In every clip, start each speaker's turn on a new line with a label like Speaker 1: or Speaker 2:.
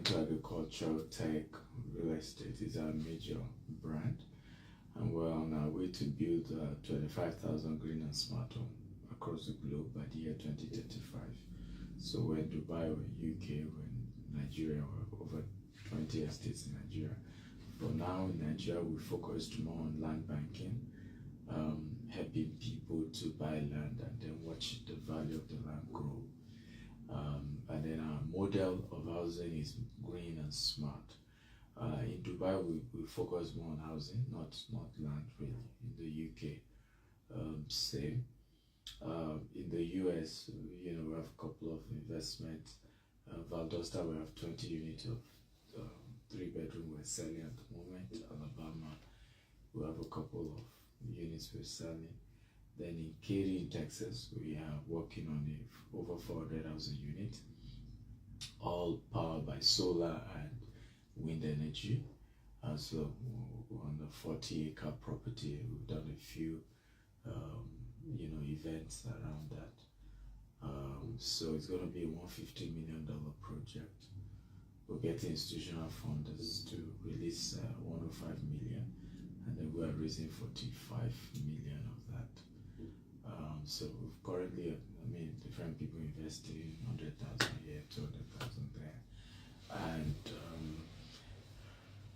Speaker 1: into agriculture, tech, real estate is our major brand. And we're on our way to build 25,000 green and smart homes across the globe by the year 2035. So we're in Dubai, we're in UK, we're in Nigeria, we're over 20 estates in Nigeria. For now in Nigeria, we focused more on land banking, helping people to buy land and then watch the value of the land grow. And then our model of housing is green and smart. In Dubai, we focus more on housing, not land really. In the UK, same. In the US, we have a couple of investments. Valdosta, we have 20 units of 3-bedroom we're selling at the moment. Alabama, we have a couple of units we're selling. Then in Katy, in Texas, we are working on over 400,000 units, all powered by solar and wind energy. So on the 40-acre property, we've done a few, events around that. So it's going to be a $150 million project. We're getting institutional funders to release 105 million, and then we are raising 45 million of that. So we've currently, different people investing 100,000 here, 200,000 there,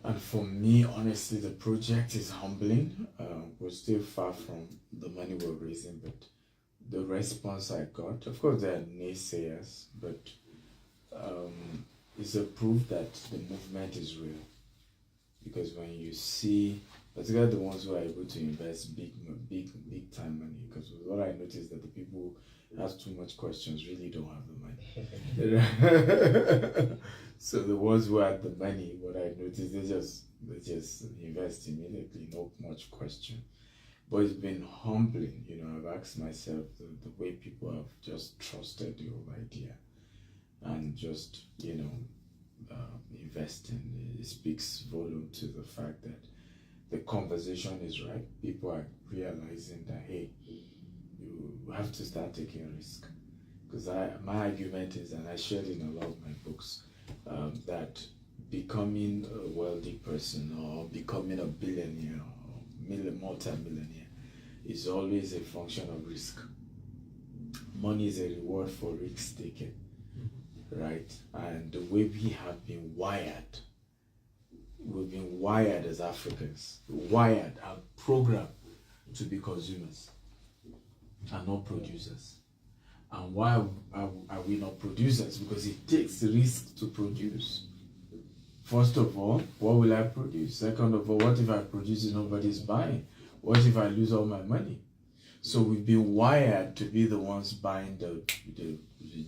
Speaker 1: and for me, honestly, the project is humbling. We're still far from the money we're raising, but the response I got, of course, there are naysayers, but it's a proof that the movement is real. Because when you see, particularly the ones who are able to invest big time money, because what I noticed that the people who ask too much questions really don't have the money. So the ones who have the money, what I noticed, they just invest immediately, no much question. But it's been humbling, I've asked myself the way people have just trusted the whole idea and just, investing. It speaks volume to the fact that the conversation is right. People are realizing that, hey, you have to start taking risk. Because my argument is, and I shared in a lot of my books, that becoming a wealthy person or becoming a billionaire or multi-millionaire is always a function of risk. Money is a reward for risk taking, right? And the way we have been wired, we've been wired as Africans, wired and programmed to be consumers and not producers. And why are we not producers? Because it takes risk to produce. First of all, what will I produce? Second of all, what if I produce and nobody's buying? What if I lose all my money? So we've been wired to be the ones buying the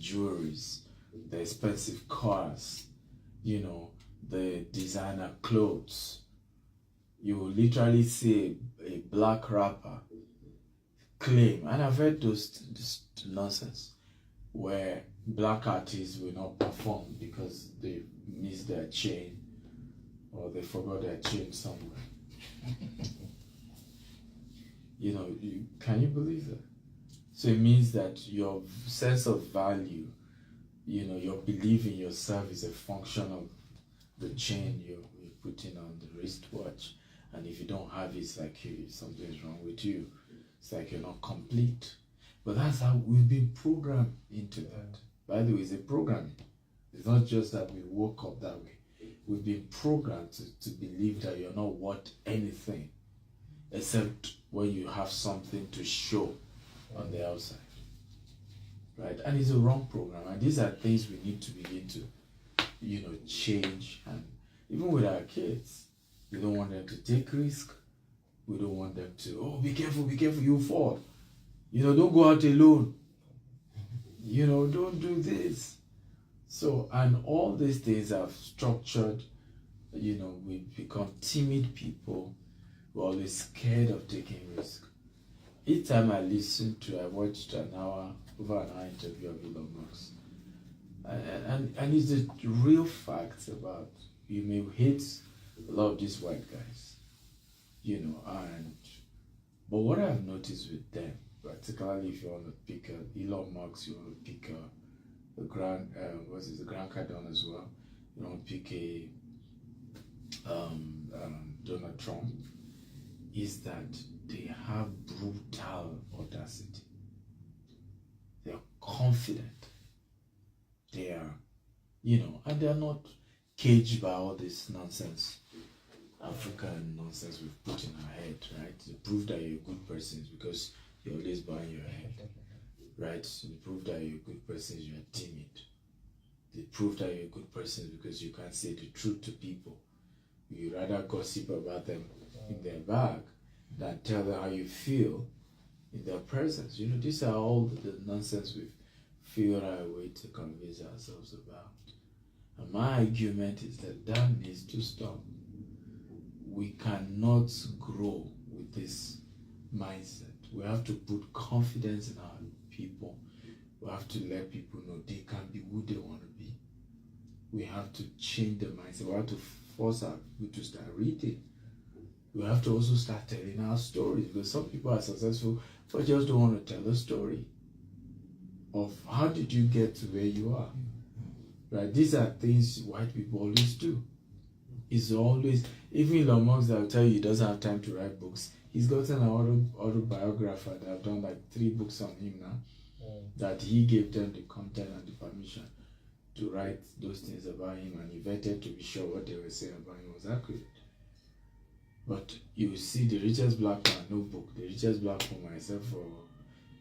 Speaker 1: jewelries, the expensive cars, the designer clothes. You will literally see a black rapper claim, and I've heard this nonsense, where black artists will not perform because they missed their chain or they forgot their chain somewhere. Can you believe that? So it means that your sense of value, your belief in yourself is a function of the chain you're putting on the wristwatch. And if you don't have it, it's like something's wrong with you. It's like you're not complete. But that's how we've been programmed into that. By the way, it's a program. It's not just that we woke up that way. We've been programmed to believe that you're not worth anything except when you have something to show on the outside. Right? And it's a wrong program. And these are things we need to begin to, change. And even with our kids, we don't want them to take risk. We don't want them to, be careful, you fall. Don't go out alone. Don't do this. So, and all these things have structured, we become timid people. We're always scared of taking risk. Each time I watched over an hour interview of Elon Musk. And it's the real facts about, you may hate a lot of these white guys, but what I've noticed with them, particularly if you want to pick Elon Musk, you want to pick the Grant Cardone as well. pick a Donald Trump, is that they have brutal audacity. They are confident. They are, and they are not caged by all this nonsense, African nonsense we've put in our head, right? To prove that you're a good person is because you're always bowing your head, right? To prove that you're a good person is you're timid. They prove that you're a good person because you can't say the truth to people. You rather gossip about them in their back than tell them how you feel in their presence. These are all the nonsense we've figured out a way to convince ourselves about. And my argument is that needs to stop. We cannot grow with this mindset. We have to put confidence in our people. We have to let people know they can be who they want to be. We have to change the mindset. We have to force our people to start reading. We have to also start telling our stories, because some people are successful but just don't want to tell a story of how did you get to where you are. Right? These are things white people always do. It's always, even Elon Musk that will tell you he doesn't have time to write books. He's gotten an autobiographer that have done like 3 books on him now, that he gave them the content and the permission to write those things about him, and he vetted to be sure what they were saying about him was accurate. But you see the richest black man, no book. The richest black woman, except for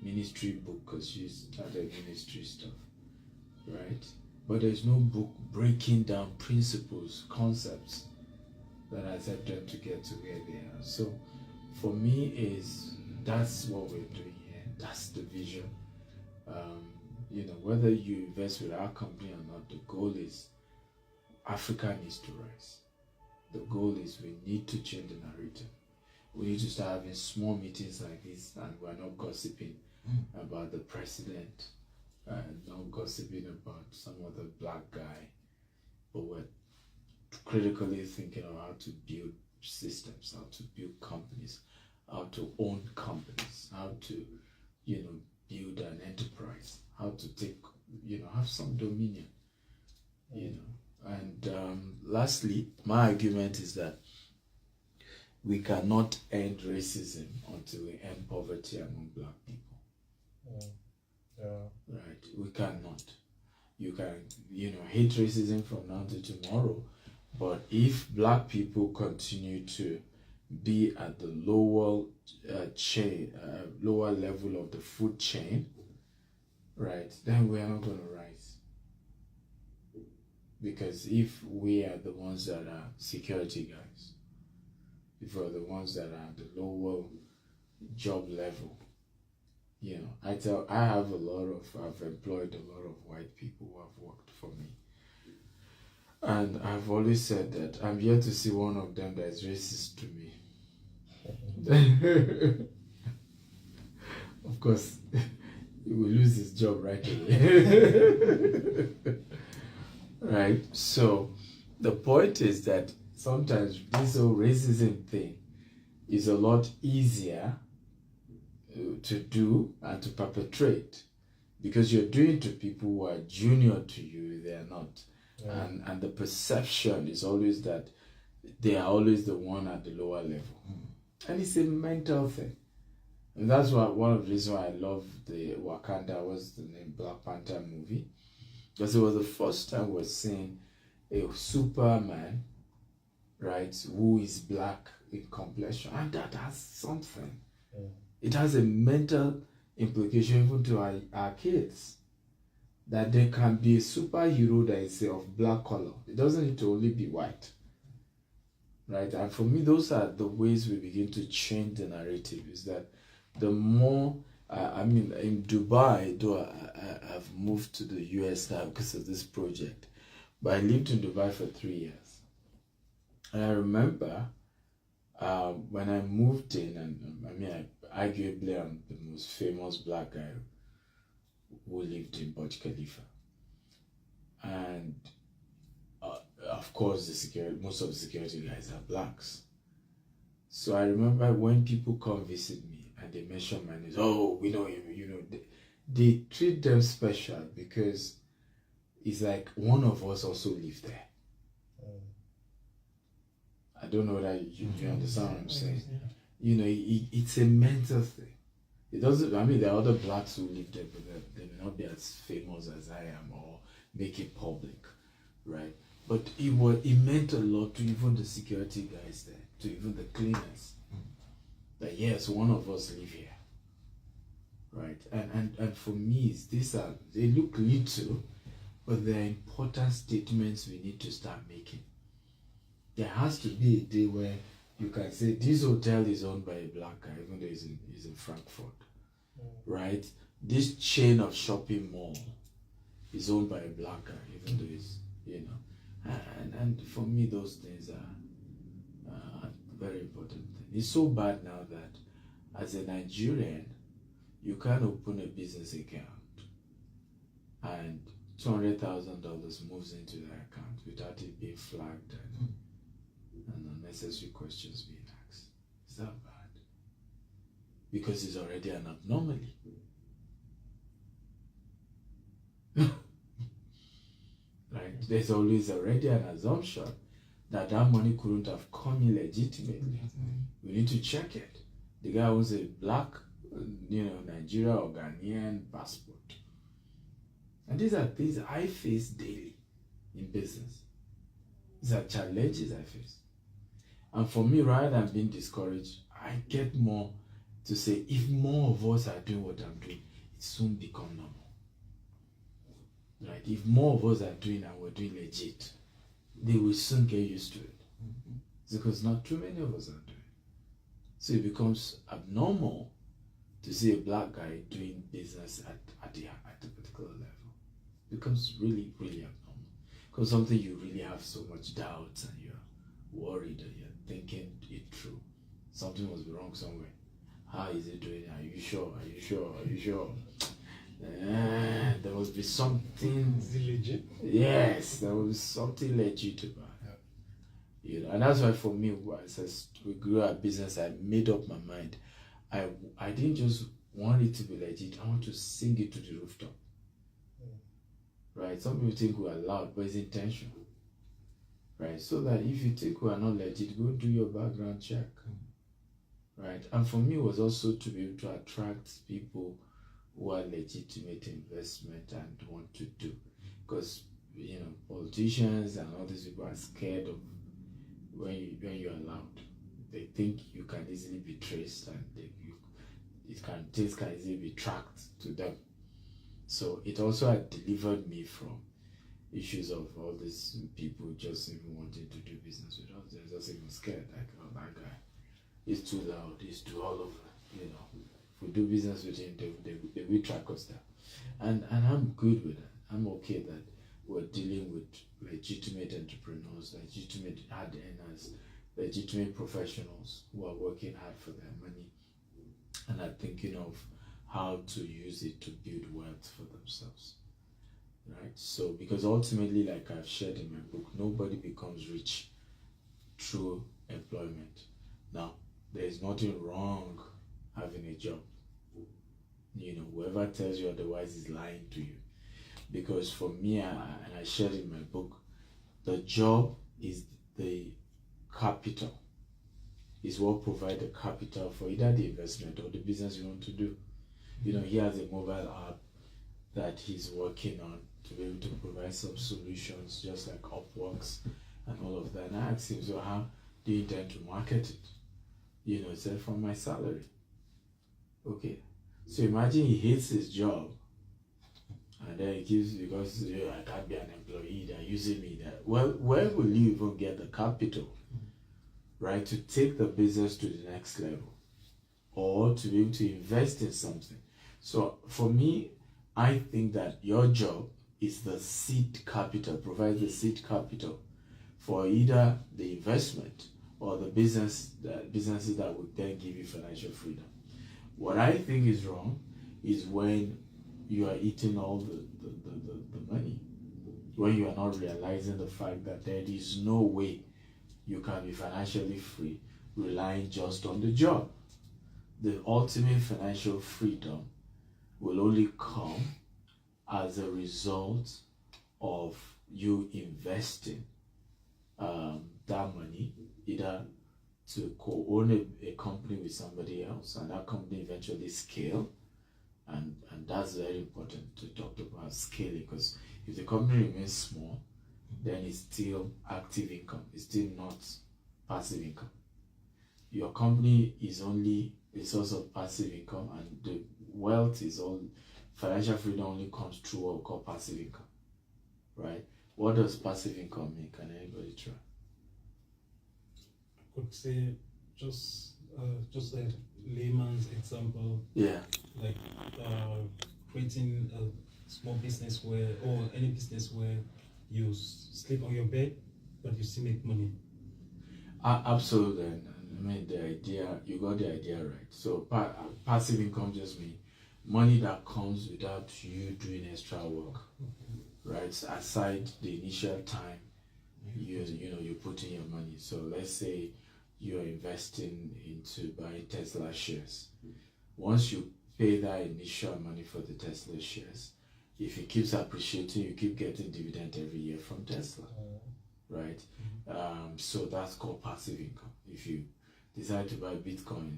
Speaker 1: ministry book, because she started ministry stuff, right? But there's no book breaking down principles, concepts that has helped them to get to where they are. So for me, that's what we're doing here. That's the vision. Whether you invest with our company or not, the goal is Africa needs to rise. The goal is we need to change the narrative. We need to start having small meetings like this, and we're not gossiping about the president, not gossiping about some other black guy, but we're critically thinking of how to build systems, how to build companies, how to own companies, how to, build an enterprise, how to take, have some dominion, And lastly, my argument is that we cannot end racism until we end poverty among black people. Right? We cannot. You can, hate racism from now to tomorrow, but if black people continue to be at the lower lower level of the food chain, right, then we are not going to rise. Because if we are the ones that are security guys, if we're the ones that are at the lower job level, I've employed a lot of white people who have worked for me. And I've always said that I'm yet to see one of them that is racist to me. Of course, he will lose his job right away. Right? So the point is that sometimes this whole racism thing is a lot easier to do and to perpetrate, because you're doing it to people who are junior to you, they are not. And the perception is always that they are always the one at the lower level. And it's a mental thing. And that's why one of the reasons why I love the Wakanda, was the name, Black Panther movie. Because it was the first time we're seeing a Superman, right, who is black in complexion. And that has something. It has a mental implication even to our kids. That there can be a superhero that is of black color. It doesn't need to only be white. Right? And for me, those are the ways we begin to change the narrative. Is that the more, in Dubai, though I've moved to the US now because of this project, but I lived in Dubai for 3 years. And I remember when I moved in, and arguably I'm the most famous black guy who lived in Burj Khalifa. And of course, most of the security guys are blacks. So I remember when people come visit me and they mention my name, oh, we know him, they treat them special because it's like one of us also lived there. I don't know whether you understand what I'm saying. You know, it's a mental thing. It doesn't, I mean, there are other blacks who live there, but they may not be as famous as I am or make it public, right? But it meant a lot to even the security guys there, to even the cleaners. That yes, one of us live here, right? And for me, they look little, but they're important statements we need to start making. There has to be a day where you can say this hotel is owned by a black guy, even though he's in Frankfurt, right? This chain of shopping mall is owned by a black guy, even though he's, you know. And for me, those things are very important. It's so bad now that as a Nigerian, you can't open a business account and $200,000 moves into the account without it being flagged and unnecessary questions being asked. Is that bad? Because it's already an abnormality. Right? There's always already an assumption that money couldn't have come in legitimately. We need to check it. The guy owns a black, Nigeria or Ghanaian passport. And these are things I face daily in business. These are challenges I face. And for me, rather than being discouraged, I get more to say, if more of us are doing what I'm doing, it soon become normal. Right? If more of us are doing and we're doing legit, they will soon get used to it. Because not too many of us are doing it. So it becomes abnormal to see a black guy doing business at a particular level. It becomes really, really abnormal. Because something you really have so much doubts and you're worried and you're thinking it through. Something must be wrong somewhere. How is it doing? Are you sure? Are you sure? Are you sure? There must be something.
Speaker 2: Is it legit?
Speaker 1: Yes, there was something legit about it. You know, and that's why for me, as we grew our business, I made up my mind. I didn't just want it to be legit. I want to sing it to the rooftop. Right? Some people think we are loud, but it's intentional. Right? So that if you think we are not legit, go do your background check. Right? And for me, it was also to be able to attract people who are legitimate investment and want to do. Because, politicians and all these people are scared of when you're loud. They think you can easily be traced and things can easily be tracked to them. So it also had delivered me from issues of all these people just even wanting to do business with us. They're just even scared, like, oh, that guy is too loud, he's too all over, If we do business with him, they will track us down. And I'm good with that. I'm okay that we're dealing with legitimate entrepreneurs, legitimate hard earners, legitimate professionals who are working hard for their money and are thinking of how to use it to build wealth for themselves. Right? So, because ultimately, like I've shared in my book, nobody becomes rich through employment. Now, there is nothing wrong having a job. Whoever tells you otherwise is lying to you. Because for me, and I shared in my book, the job is the capital. Is what provides the capital for either the investment or the business you want to do. He has a mobile app that he's working on to be able to provide some solutions, just like Upworks and all of that. And I asked him, so how do you intend to market it? He said, from my salary. Okay. So imagine he hates his job and then he gives, because I can't be an employee, they're using me. Well, where will you even get the capital, right, to take the business to the next level or to be able to invest in something? So for me, I think that your job is the seed capital, provides the seed capital for either the investment or the businesses that would then give you financial freedom. What I think is wrong is when you are eating all the money, when you are not realizing the fact that there is no way you can be financially free relying just on the job. The ultimate financial freedom will only come as a result of you investing that money either to co-own a company with somebody else, and that company eventually scale. And that's very important to talk about scaling, because if the company remains small, then it's still active income, it's still not passive income. Your company is only a source of passive income, and the wealth is all, financial freedom only comes through what we call passive income, right? What does passive income mean? Can anybody try?
Speaker 2: I could say just a layman's example.
Speaker 1: Yeah.
Speaker 2: Like creating a small business where, or any business where you sleep on your bed, but you still make money.
Speaker 1: Absolutely. And I mean, the idea, you got the idea right. So passive income just means money that comes without you doing extra work, right? Aside the initial time you put in your money. So let's say you're investing into buying Tesla shares. Once you pay that initial money for the Tesla shares, if it keeps appreciating, you keep getting dividend every year from Tesla, right? So that's called passive income. If you decide to buy Bitcoin,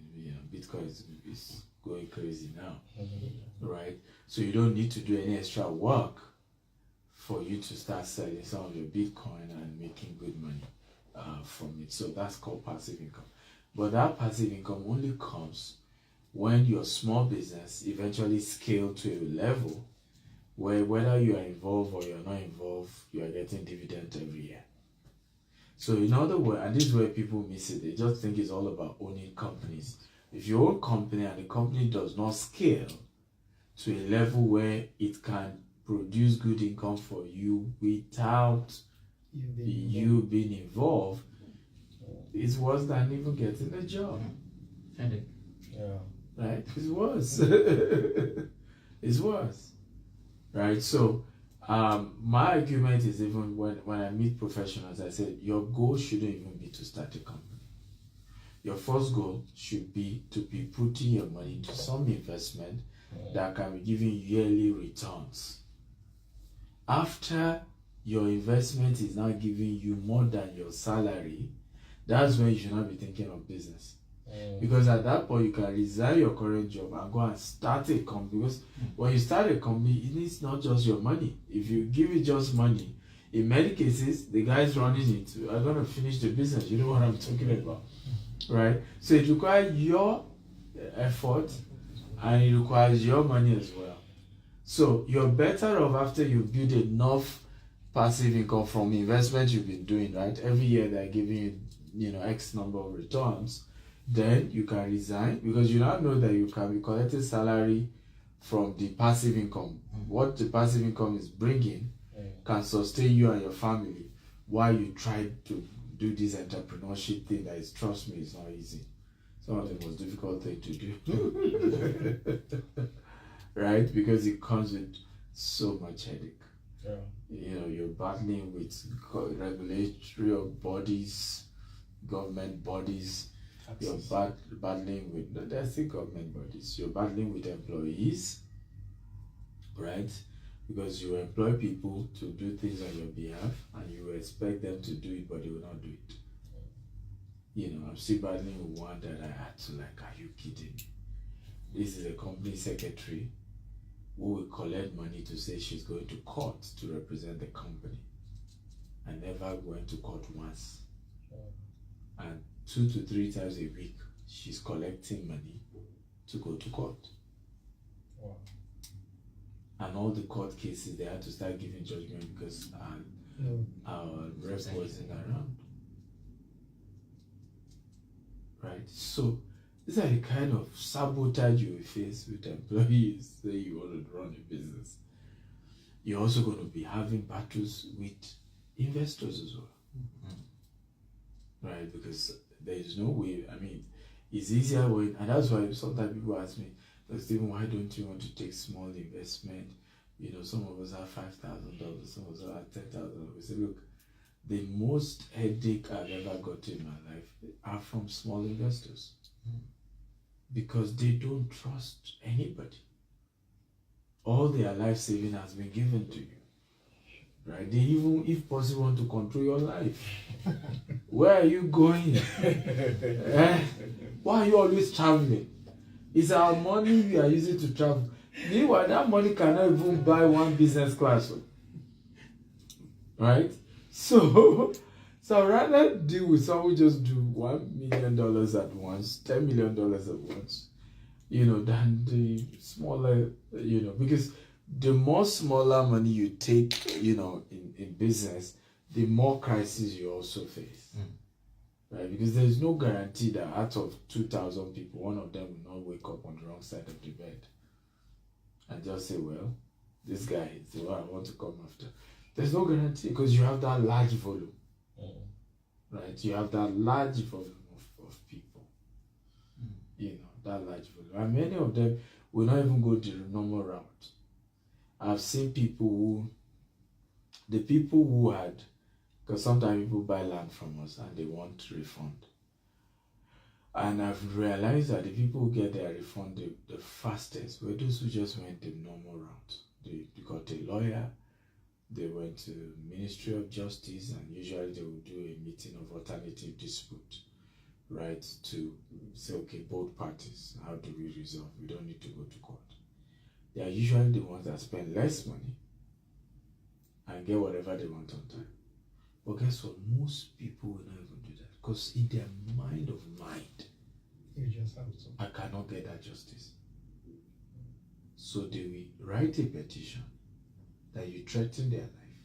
Speaker 1: Bitcoin is going crazy now, right? So you don't need to do any extra work for you to start selling some of your Bitcoin and making good money from it. So that's called passive income. But that passive income only comes when your small business eventually scale to a level where whether you are involved or you're not involved, you are getting dividend every year. So in other words, and this is where people miss it, they just think it's all about owning companies. If you own a company and the company does not scale to a level where it can produce good income for you without you being involved, it's worse than even getting a job. Right? It's worse. It's worse. Right? So my argument is, even when I meet professionals, I said your goal shouldn't even be to start a company. Your first goal should be to be putting your money into some investment that can be giving yearly returns. After your investment is now giving you more than your salary, that's when you should not be thinking of business. Because at that point, you can resign your current job and go and start a company. Because when you start a company, it needs not just your money. If you give it just money, in many cases, the guys running it are going to finish the business. You know what I'm talking about, right? So it requires your effort and it requires your money as well. So you're better off after you build enough passive income from investment you've been doing, right? Every year they're giving you, X number of returns. Then you can resign, because you now know that you can be collecting salary from the passive income. What the passive income is bringing can sustain you and your family while you try to do this entrepreneurship thing that is, trust me, it's not easy. Some of the most difficult thing to do. Right? Because it comes with so much headache. You're battling with regulatory bodies, government bodies. You're battling with, there's still government bodies. You're battling with employees, right? Because you employ people to do things on your behalf, and you expect them to do it, but they will not do it. I'm still battling with one that I had to, are you kidding me? This is a company secretary who will collect money to say she's going to court to represent the company, and never went to court once. And 2 to 3 times a week, she's collecting money to go to court.
Speaker 3: Wow.
Speaker 1: And all the court cases, they had to start giving judgment because our rep wasn't around. Right? So these are the kind of sabotage you will face with employees say you want to run a business. You're also going to be having battles with investors as well. Right? Because there is no way, it's easier when, and that's why sometimes people ask me, Dr. Stephen, why don't you want to take small investment? Some of us have $5,000, some of us have $10,000. We say, look, the most headache I've ever got in my life are from small investors. Because they don't trust anybody. All their life saving has been given to you. right? They even, if possible, want to control your life. Where are you going? Why are you always traveling? It's our money we are using to travel. Meanwhile, that money cannot even buy one business class, right? So I'd rather deal with someone who just do $1 million at once, $10 million at once, than the smaller, because the more smaller money you take, in business, the more crises you also face. Right? Because there's no guarantee that out of 2,000 people, one of them will not wake up on the wrong side of the bed and just say, well, this guy is the one I want to come after. There's no guarantee because you have that large volume. Right? You have that large volume of people. That large volume. And many of them will not even go the normal route. I've seen people who had, because sometimes people buy land from us and they want refund. And I've realized that the people who get their refund the fastest were those who just went the normal route. They got a lawyer, they went to the Ministry of Justice, and usually they will do a meeting of alternative dispute, right? To say, okay, both parties, how do we resolve? We don't need to go to court. They are usually the ones that spend less money and get whatever they want on time. But guess what? Most people will not even do that because in their mind,
Speaker 2: you just have to.
Speaker 1: I cannot get that justice. So they will write a petition that you threaten their life.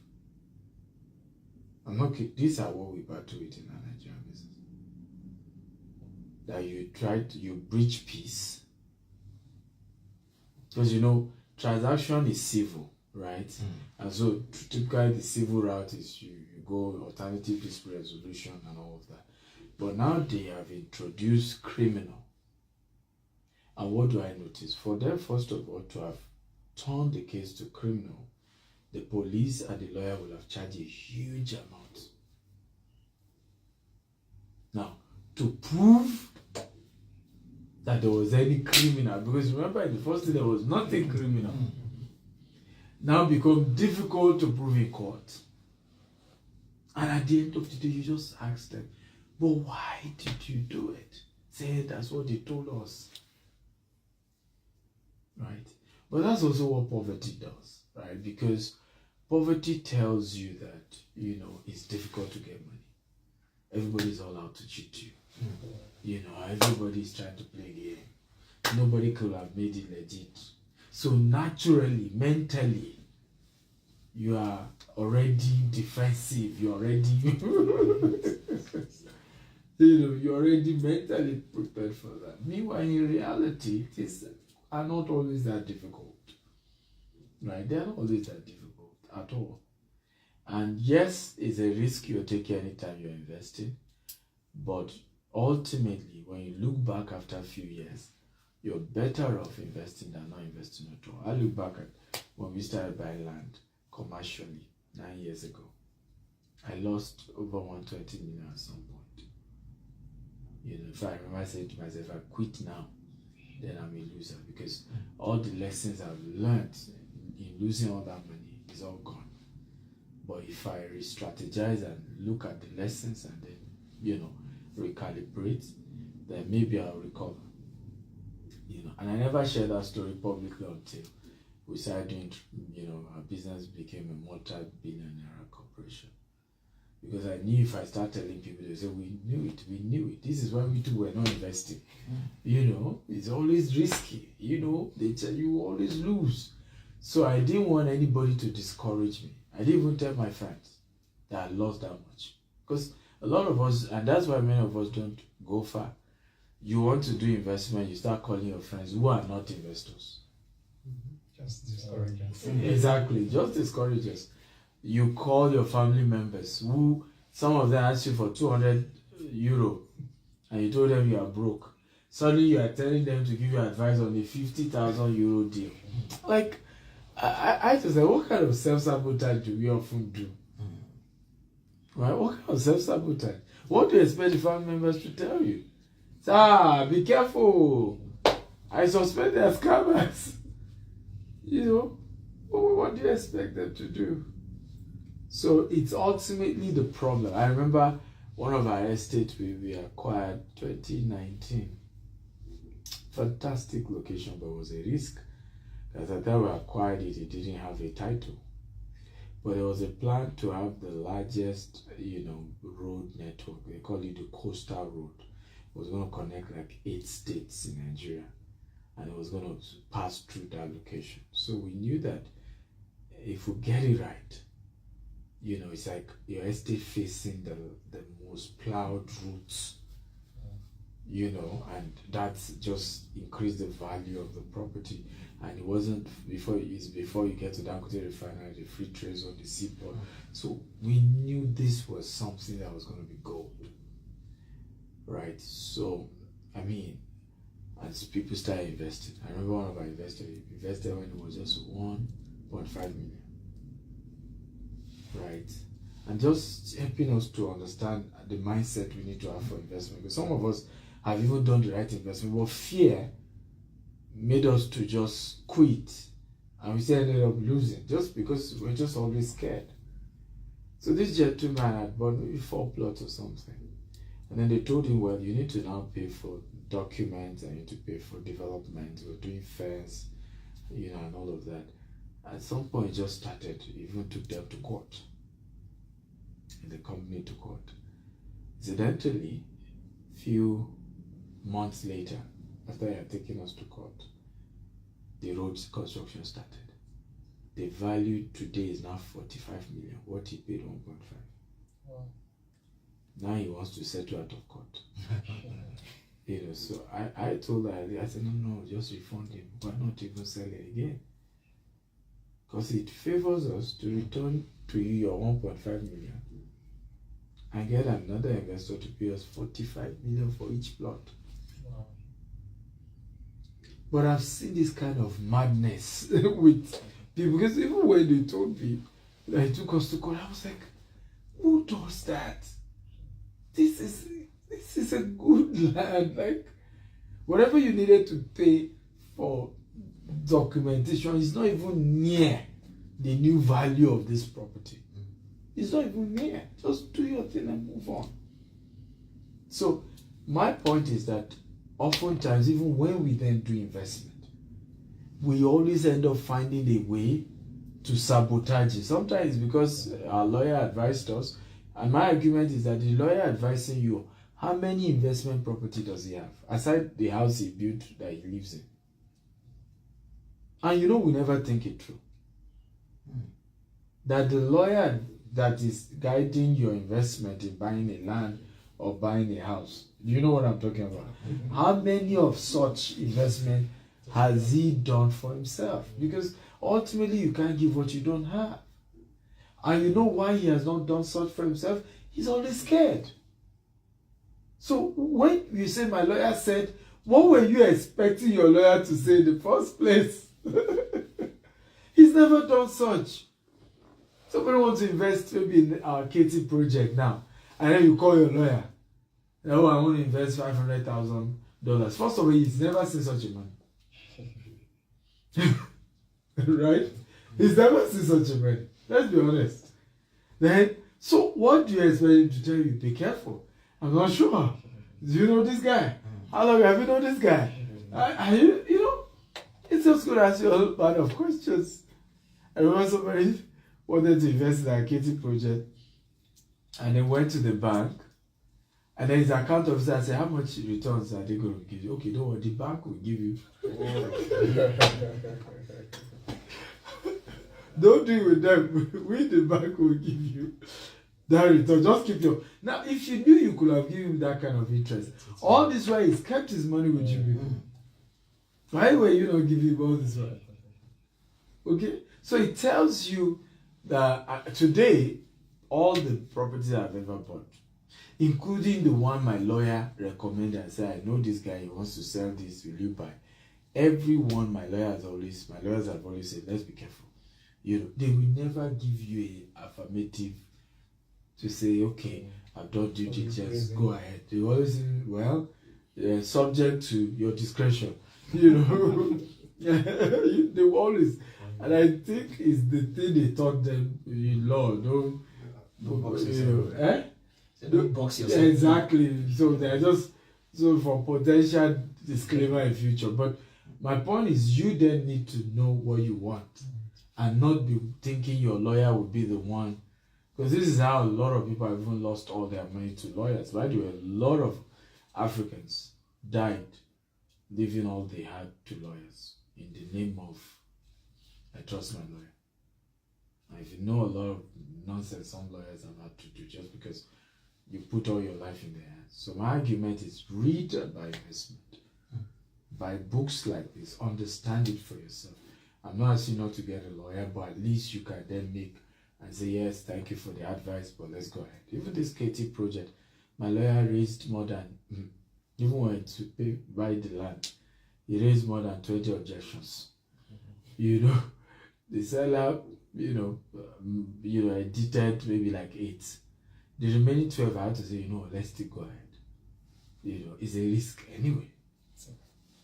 Speaker 1: I'm not kidding. These are what we battle with in our Nigerian business. That you breach peace. Because transaction is civil, right? And so typically the civil route is you go alternative dispute resolution and all of that. But now they have introduced criminal. And what do I notice? For them, first of all, to have turned the case to criminal, the police and the lawyer will have charged a huge amount. Now, to prove that there was any criminal, because remember in the first thing there was nothing criminal, now become difficult to prove in court. And at the end of the day, you just ask them, but why did you do it? Say that's what they told us. Right? But that's also what poverty does, right? Because poverty tells you that, it's difficult to get money. Everybody's all out to cheat you. Everybody's trying to play a game. Nobody could have made it legit. So naturally, mentally, you are already defensive. You're already, you're already mentally prepared for that. Meanwhile, in reality, things are not always that difficult. Right? They are not always that difficult at all. And yes, it's a risk you're taking anytime you're investing. But ultimately, when you look back after a few years, you're better off investing than not investing at all. I look back at when we started buying land commercially 9 years ago. I lost over 120 million at some point. If I remember, I said to myself, if I quit now, then I'm a loser, because all the lessons I've learned in losing all that money is all gone. But if I re-strategize and look at the lessons and then, recalibrate, then maybe I'll recover. And I never shared that story publicly until we started doing, our business became a multi-billion-naira corporation. Because I knew if I start telling people, they say, we knew it. This is why we too were not investing. It's always risky. They tell you always lose. So I didn't want anybody to discourage me. I didn't even tell my friends that I lost that much. Because a lot of us, and that's why many of us don't go far. You want to do investment, you start calling your friends who are not investors.
Speaker 2: Just discourage us.
Speaker 1: Exactly, just discourage us. You call your family members who, some of them ask you for 200 euro and you told them you are broke. Suddenly you are telling them to give you advice on a 50,000 euro deal. Like, I just say, what kind of self-sabotage do we often do? Right? What kind of self-sabotage? What do you expect the family members to tell you? Be careful. I suspect they are scammers. What do you expect them to do? So it's ultimately the problem. I remember one of our estates we acquired 2019. Fantastic location, but it was a risk. Because at the time we acquired it, it didn't have a title. But there was a plan to have the largest, road network. They call it the coastal road. It was going to connect like 8 states in Nigeria. And it was going to pass through that location. So we knew that if we get it right, it's like your estate facing the most plowed routes, and that's just increased the value of the property. And it wasn't before you get to Dangote Refinery, the free trade on the seaport. So we knew this was something that was going to be gold, right? So, as people started investing, I remember one of our investors invested when it was just 1.5 million, right? And just helping us to understand the mindset we need to have for investment. Because some of us have even done the right investment, but fear made us to just quit, and we still ended up losing just because we're just always scared. So this gentleman had bought maybe 4 plots or something, and then they told him, well, you need to now pay for documents and you need to pay for development. We're doing fairs, and all of that. At some point, it just started. Even took them to court, and the company to court. Incidentally, few months later, after they had taken us to court, the road construction started. The value today is now 45 million. What he paid 1.5.
Speaker 3: Wow.
Speaker 1: Now he wants to settle out of court. So I told her, I said, no, just refund him. Why not even sell it again? Because it favors us to return to you your 1.5 million and get another investor to pay us 45 million for each plot.
Speaker 3: Wow.
Speaker 1: But I've seen this kind of madness with people, because even when they told me that he took us to court, I was like, who does that? This is a good land. Like, whatever you needed to pay for documentation is not even near the new value of this property. It's not even near. Just do your thing and move on. So my point is that oftentimes, even when we then do investment, we always end up finding a way to sabotage it. Sometimes because our lawyer advised us, and my argument is that the lawyer advising you, how many investment property does he have aside the house he built that he lives in? And we never think it through. That the lawyer that is guiding your investment in buying a land or buying a house, you know what I'm talking about? How many of such investment has he done for himself? Because ultimately you can't give what you don't have. And you know why he has not done such for himself? He's always scared. So when you say my lawyer said, what were you expecting your lawyer to say in the first place? He's never done such. Somebody wants to invest maybe in our Katie project now, and then you call your lawyer. Oh, I want to invest $500,000. First of all, he's never seen such a money. Right? He's never seen such a money. Let's be honest. Then, so what do you expect him to tell you? Be careful. I'm not sure. Do you know this guy? How long have you known this guy? It's just going to ask you a whole lot of questions. I remember somebody wanted to invest in a Katie project, and they went to the bank, and then his account officer said, how much returns are they going to give you? Okay, don't worry, the bank will give you. Don't deal with them. We, the bank, will give you that return. Just keep your... Now, if you knew, you could have given him that kind of interest. All this while, he's kept his money with you before. Why were you not giving him all this while? Okay? So it tells you that today, all the properties I've ever bought, including the one my lawyer recommended and said, I know this guy, he wants to sell this, will you buy? Every one my lawyers have always said, let's be careful. They will never give you an affirmative to say, okay, I've done due diligence, go ahead. They always say, well, subject to your discretion. They will always. And I think it's the thing they taught them in law. Don't
Speaker 4: box
Speaker 1: you
Speaker 4: yourself.
Speaker 1: know, eh?
Speaker 4: Don't box yourself.
Speaker 1: Exactly. So they're just so for potential disclaimer in future. But my point is, you then need to know what you want, and not be thinking your lawyer will be the one. Because this is how a lot of people have even lost all their money to lawyers. By the way, a lot of Africans died leaving all they had to lawyers in the name of I trust my lawyer. And if you know a lot of nonsense some lawyers have had to do just because you put all your life in their hands. So my argument is read and buy investment. Buy books like this. Understand it for yourself. I'm not asking you not to get a lawyer, but at least you can then make and say, yes, thank you for the advice, but let's go ahead. Even this KT project, my lawyer raised more than, even when to buy the land, he raised more than 20 objections. You know, the seller, edited maybe like 8. The remaining 12, I had to say, let's still go ahead. It's a risk anyway.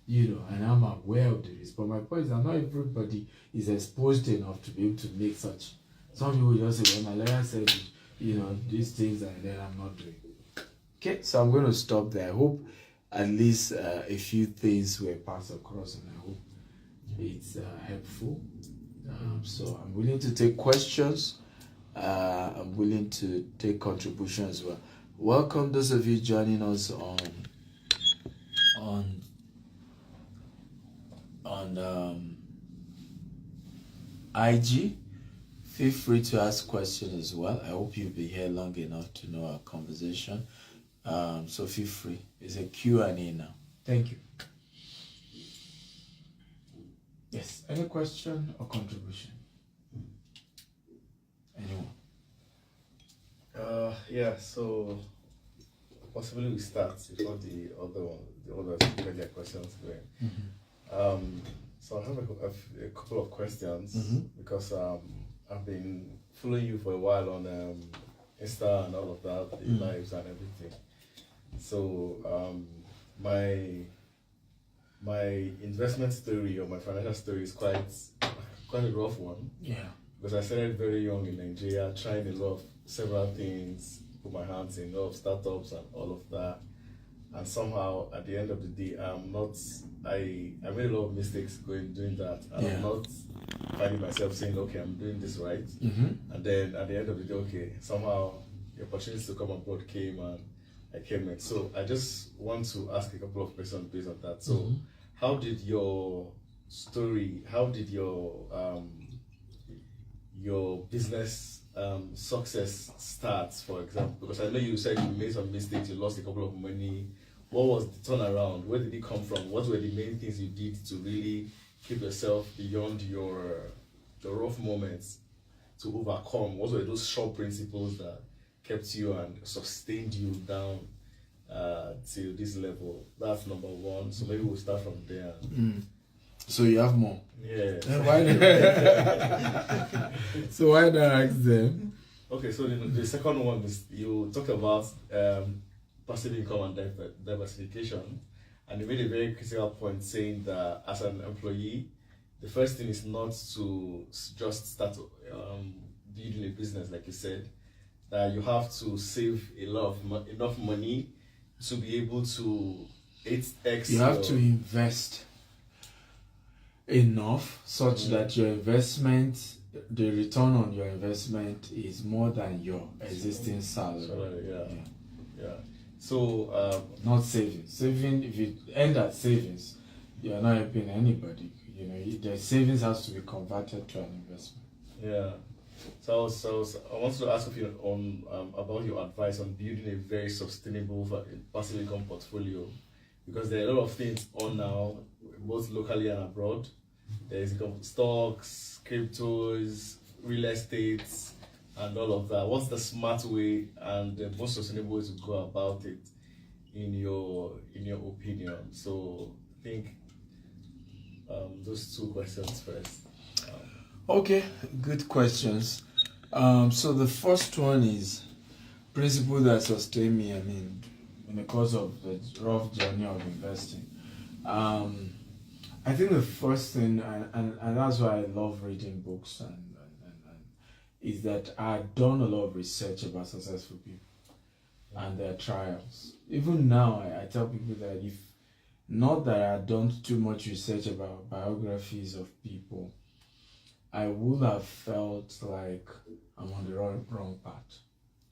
Speaker 1: And I'm aware of the risk. But my point is that not everybody is exposed enough to be able to make such. Some people just say, well, my lawyer said, these things, and then I'm not doing. Okay, so I'm going to stop there. I hope at least a few things were passed across, and I hope it's helpful. So I'm willing to take questions. I'm willing to take contributions as well. Welcome those of you joining us on IG. Feel free to ask questions as well. I hope you'll be here long enough to know our conversation. So feel free. It's a Q&A now. Thank you. Yes, any question or contribution? Anyone?
Speaker 5: Yeah, so possibly we start before the others get their questions going. So I have a couple of questions because I've been following you for a while on Insta and all of that, the lives and everything. So my investment story or my financial story is quite a rough one.
Speaker 1: Yeah.
Speaker 5: Because I started very young in Nigeria, trying several things, put my hands in a lot of startups and all of that. And somehow at the end of the day, I made a lot of mistakes doing that. And I'm not finding myself saying, okay, I'm doing this right. And then at the end of the day, okay, somehow the opportunity to come abroad came and I came in. So I just want to ask a couple of questions based on that. So how did your story, your business success starts, for example? Because I know you said you made some mistakes, you lost a couple of money. What was the turnaround? Where did it come from? What were the main things you did to really keep yourself beyond your rough moments to overcome? What were those short principles that kept you and sustained you down to this level? That's number one. So maybe we'll start from there.
Speaker 1: So you have more?
Speaker 5: Yeah.
Speaker 1: So why not ask them?
Speaker 5: Okay, so the second one is you talked about passive income and diversification, and you made a very critical point saying that as an employee, the first thing is not to just start building a business, like you said, that you have to save enough money to be able to 8x.
Speaker 1: You have to invest enough such that your investment, the return on your investment is more than your existing salary.
Speaker 5: Yeah. So
Speaker 1: not savings. If you end at savings, you are not helping anybody. The savings has to be converted to an investment.
Speaker 5: Yeah. So I want to ask you on about your advice on building a very sustainable passive income portfolio, because there are a lot of things on now, both locally and abroad. There is stocks, cryptos, real estate, and all of that. What's the smart way and the most sustainable way to go about it, in your opinion? So I think those two questions first.
Speaker 1: Okay, good questions. So the first one is principle that sustain me. In the course of the rough journey of investing. I think the first thing, and that's why I love reading books, and is that I've done a lot of research about successful people and their trials. Even now, I tell people that if not that I've done too much research about biographies of people, I would have felt like I'm on the wrong path.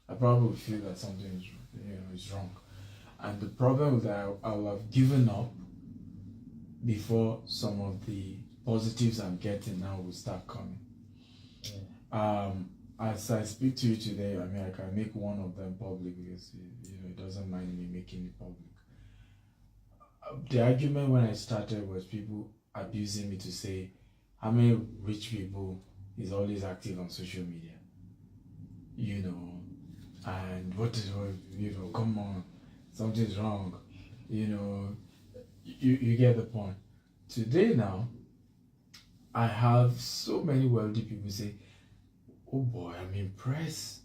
Speaker 1: I probably would feel that something is wrong. And the problem is that I will have given up before some of the positives I'm getting now will start coming. As I speak to you today, I mean, I can make one of them public because it doesn't mind me making it public. The argument when I started was people abusing me to say, how many rich people is always active on social media? And what is, come on, something's wrong, you get the point. Today now, I have so many wealthy people say, oh boy, I'm impressed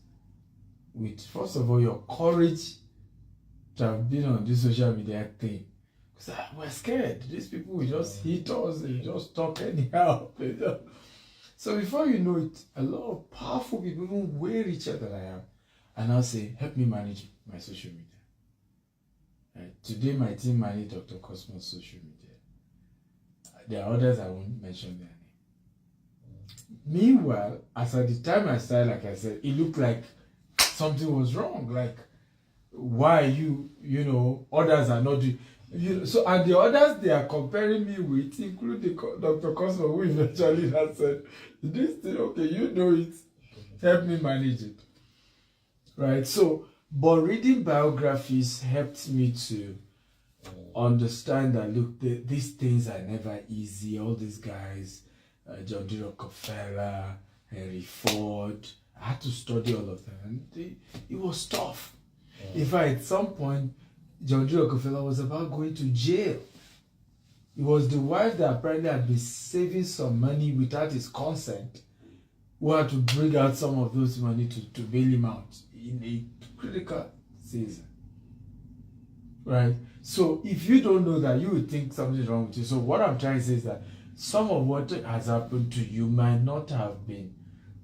Speaker 1: with, first of all, your courage to have been on this social media thing. Because we're scared. These people will just hit us, they just talk anyhow. So before you know it, a lot of powerful people, even way richer than I am, and I'll say, help me manage my social media. Right. Today, my team manage Dr. Cosmo's social media. There are others I won't mention their name. Meanwhile, as at the time I started, like I said, it looked like something was wrong. Like, why others are not doing. So, and the others they are comparing me with, including Dr. Cosmo, who eventually has said, this thing, okay, it, help me manage it. Right? So, but reading biographies helped me to understand that, look, these things are never easy. All these guys, John D. Rockefeller, Henry Ford, I had to study all of them. And it was tough. In fact, at some point, John D. Rockefeller was about going to jail. It was the wife that apparently had been saving some money without his consent who had to bring out some of those money to bail him out in a critical season. Right? So if you don't know that, you would think something's wrong with you. So what I'm trying to say is that some of what has happened to you might not have been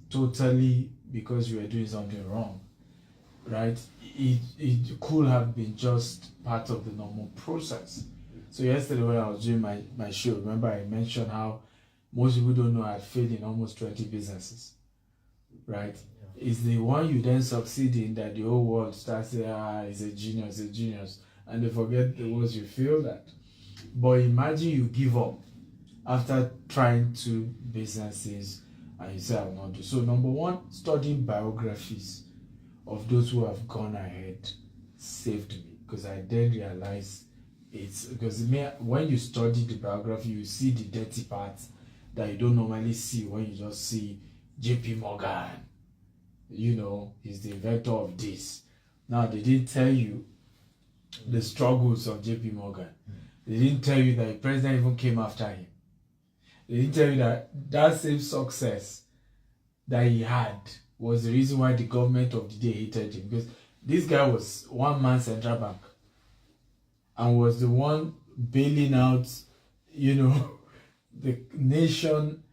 Speaker 1: totally because you were doing something wrong. Right? It could have been just part of the normal process. So yesterday when I was doing my show, remember I mentioned how most people don't know I failed in almost 20 businesses. Right? It's the one you then succeed in that the whole world starts saying, he's a genius. And they forget the ones you failed at. But imagine you give up after trying 2 businesses and you say, I will not do. So number one, studying biographies of those who have gone ahead saved me, because I then realized it's because when you study the biography, you see the dirty parts that you don't normally see when you just see JP Morgan. He's the inventor of this. Now, they didn't tell you the struggles of JP Morgan. They didn't tell you that the president even came after him. They didn't tell you that same success that he had was the reason why the government of the day hated him. Because this guy was one-man central bank and was the one bailing out, the nation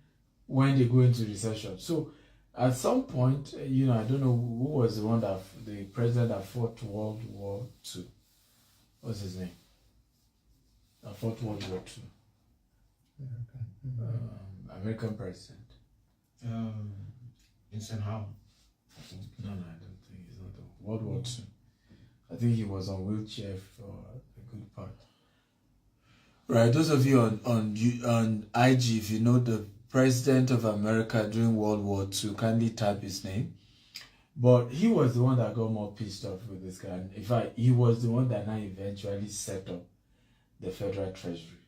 Speaker 1: when they go into recession. So at some point, I don't know who was the president that fought World War II. What's his name? That fought World War II. American president.
Speaker 4: Vincent Howard.
Speaker 1: No, I don't think he's not. World War II. I think he was on wheelchair for a good part. Right, those of you on IG, if you know the president of America during World War II, kindly type his name. But he was the one that got more pissed off with this guy. In fact, he was the one that now eventually set up the Federal Treasury.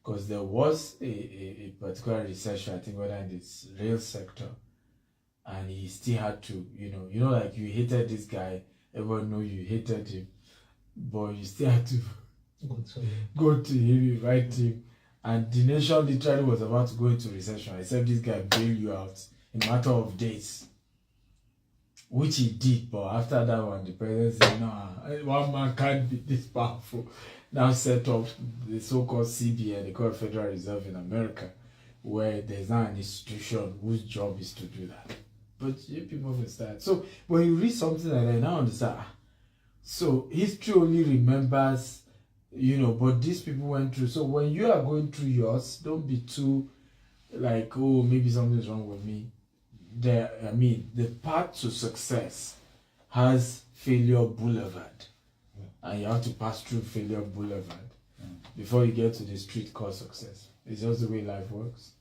Speaker 1: Because there was a particular recession, I think, whether in this rail sector, and he still had to, like you hated this guy, everyone know you hated him, but you still had to go to him, invite him, and the nation literally was about to go into recession, except this guy bailed you out in a matter of days. which he did. But after that one, the president said, "No, one man can't be this powerful." Now set up the so-called CBN, the called Federal Reserve in America, where there's now an institution whose job is to do that. But you people understand. So when you read something like that, you now understand. So history only remembers, but these people went through. So when you are going through yours, don't be too like, oh, maybe something's wrong with me. The path to success has failure boulevard. And you have to pass through failure boulevard before you get to the street called success. It's just the way life works.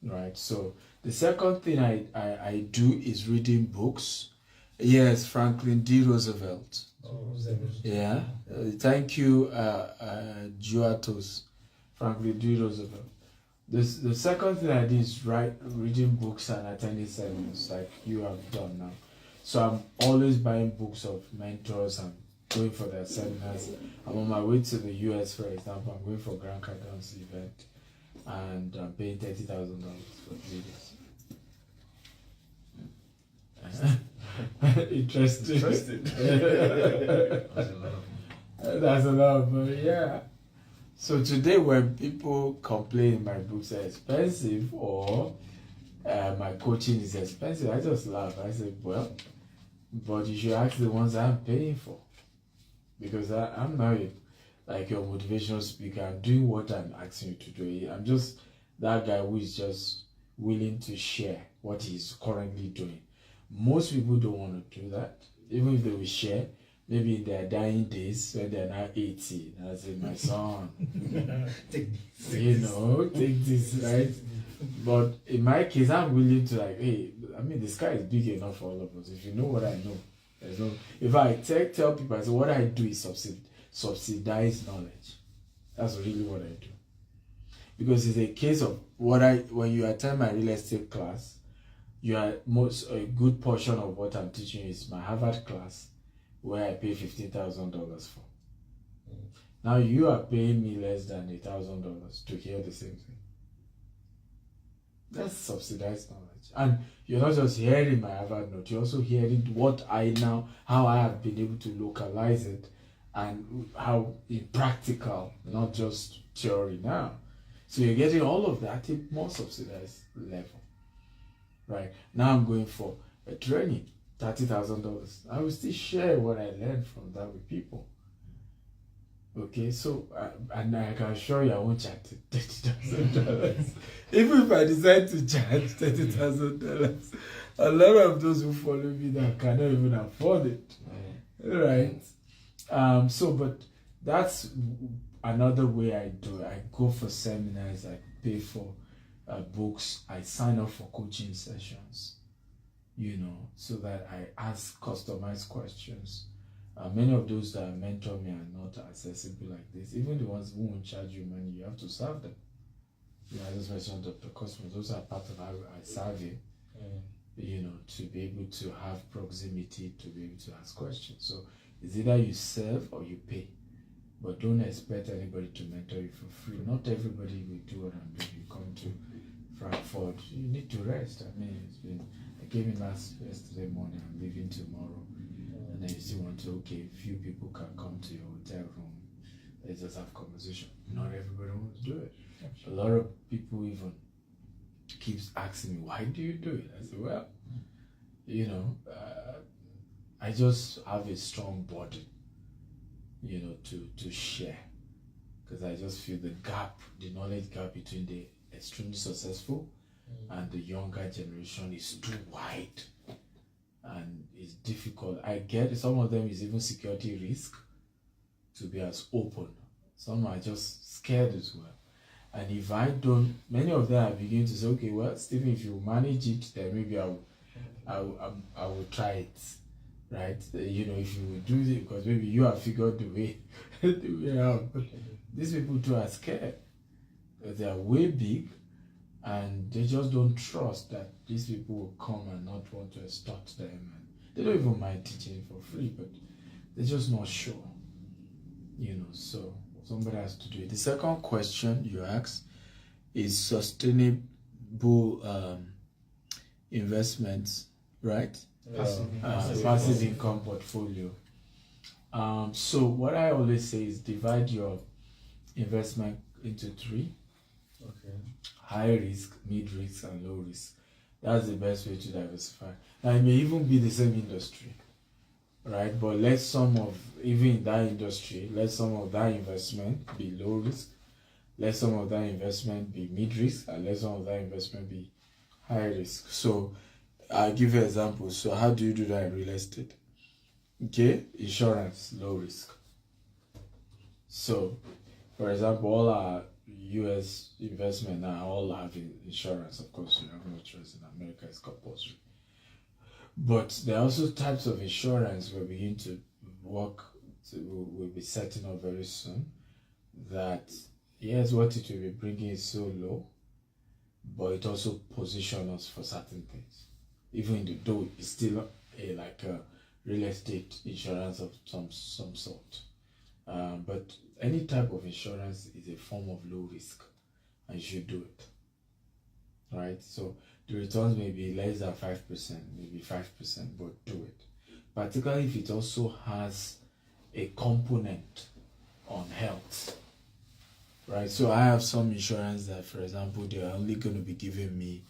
Speaker 1: Right? So the second thing I do is reading books. Yes, Franklin D. Roosevelt. Yeah. Thank you, Juatos. Franklin D. Roosevelt. The second thing I did is reading books and attending seminars like you have done now. So I'm always buying books of mentors and going for their seminars. I'm on my way to the US, for example. I'm going for Grant Cardone's event and I'm paying $30,000 for 3 days. Interesting. That's a lot of money, yeah. So today when people complain my books are expensive or my coaching is expensive, I just laugh. I say, well, but you should ask the ones I'm paying for. Because I'm not like your motivational speaker. I'm doing what I'm asking you to do. I'm just that guy who is just willing to share what he's currently doing. Most people don't want to do that. Even if they will share, maybe in their dying days when they're now 80. I say, my son, take this, right? But in my case, I'm willing to the sky is big enough for all of us. If you know what I know, if I tell people, I say what I do is subsidize knowledge. That's really what I do. Because it's a case of when you attend my real estate class, a good portion of what I'm teaching is my Harvard class, where I pay $15,000 for. Now you are paying me less than $1,000 to hear the same thing. That's subsidized knowledge. And you're not just hearing my Harvard note, you're also hearing how I have been able to localize it and how in practical, not just theory now. So you're getting all of that at a more subsidized level. Right? Now I'm going for a training, $30,000. I will still share what I learned from that with people. Okay, so and I can assure you I won't charge $30,000. Even if I decide to charge $30,000, a lot of those who follow me now cannot even afford it. Right? But that's another way I do it. I go for seminars, I pay for books, I sign up for coaching sessions, so that I ask customized questions. Many of those that mentor me are not accessible like this. Even the ones who won't charge you money, you have to serve them. I just mentioned Dr. Cosmos. Those are part of how I serve you, to be able to have proximity, to be able to ask questions. So it's either you serve or you pay. But don't expect anybody to mentor you for free. Not everybody will do what I'm doing. You come to Frankfurt, you need to rest. I came in yesterday morning, I'm leaving tomorrow. And then you still want to, few people can come to your hotel room. Let's just have conversation. Not everybody wants to do it. A lot of people even keeps asking me, why do you do it? I say, well, I just have a strong body, to share. Because I just feel the knowledge gap between the extremely successful and the younger generation is too wide. And it's difficult. I get some of them is even security risk to be as open. Some are just scared as well. And if I don't, many of them are beginning to say, okay, well, Stephen, if you manage it, then maybe I will try it, right? If you will do it, because maybe you have figured the way out. But these people too are scared. They are way big, and they just don't trust that these people will come and not want to extort them. And they don't even mind teaching for free, but they're just not sure. So somebody has to do it. The second question you asked is sustainable investments, right? passive income portfolio. So what I always say is divide your investment into 3:
Speaker 5: Okay.
Speaker 1: high risk, mid risk, and low risk. That's the best way to diversify. Now it may even be the same industry, right? But let some of, even in that industry, let some of that investment be low risk, let some of that investment be mid risk, and let some of that investment be high risk. So I'll give you examples. So how do you do that in real estate? Okay, insurance, low risk. So, for example, all our US investment now all have insurance. Of course, you have no choice. In America, it's compulsory. But there are also types of insurance we're beginning to work. We'll be setting up very soon. That yes, what it will be bringing is so low, but it also positions us for certain things. Even though it's still like a real estate insurance of some sort. But any type of insurance is a form of low risk, and you should do it. Right? So the returns may be less than 5%, maybe 5%, but do it. Particularly if it also has a component on health. Right? So I have some insurance that, for example, they're only going to be giving me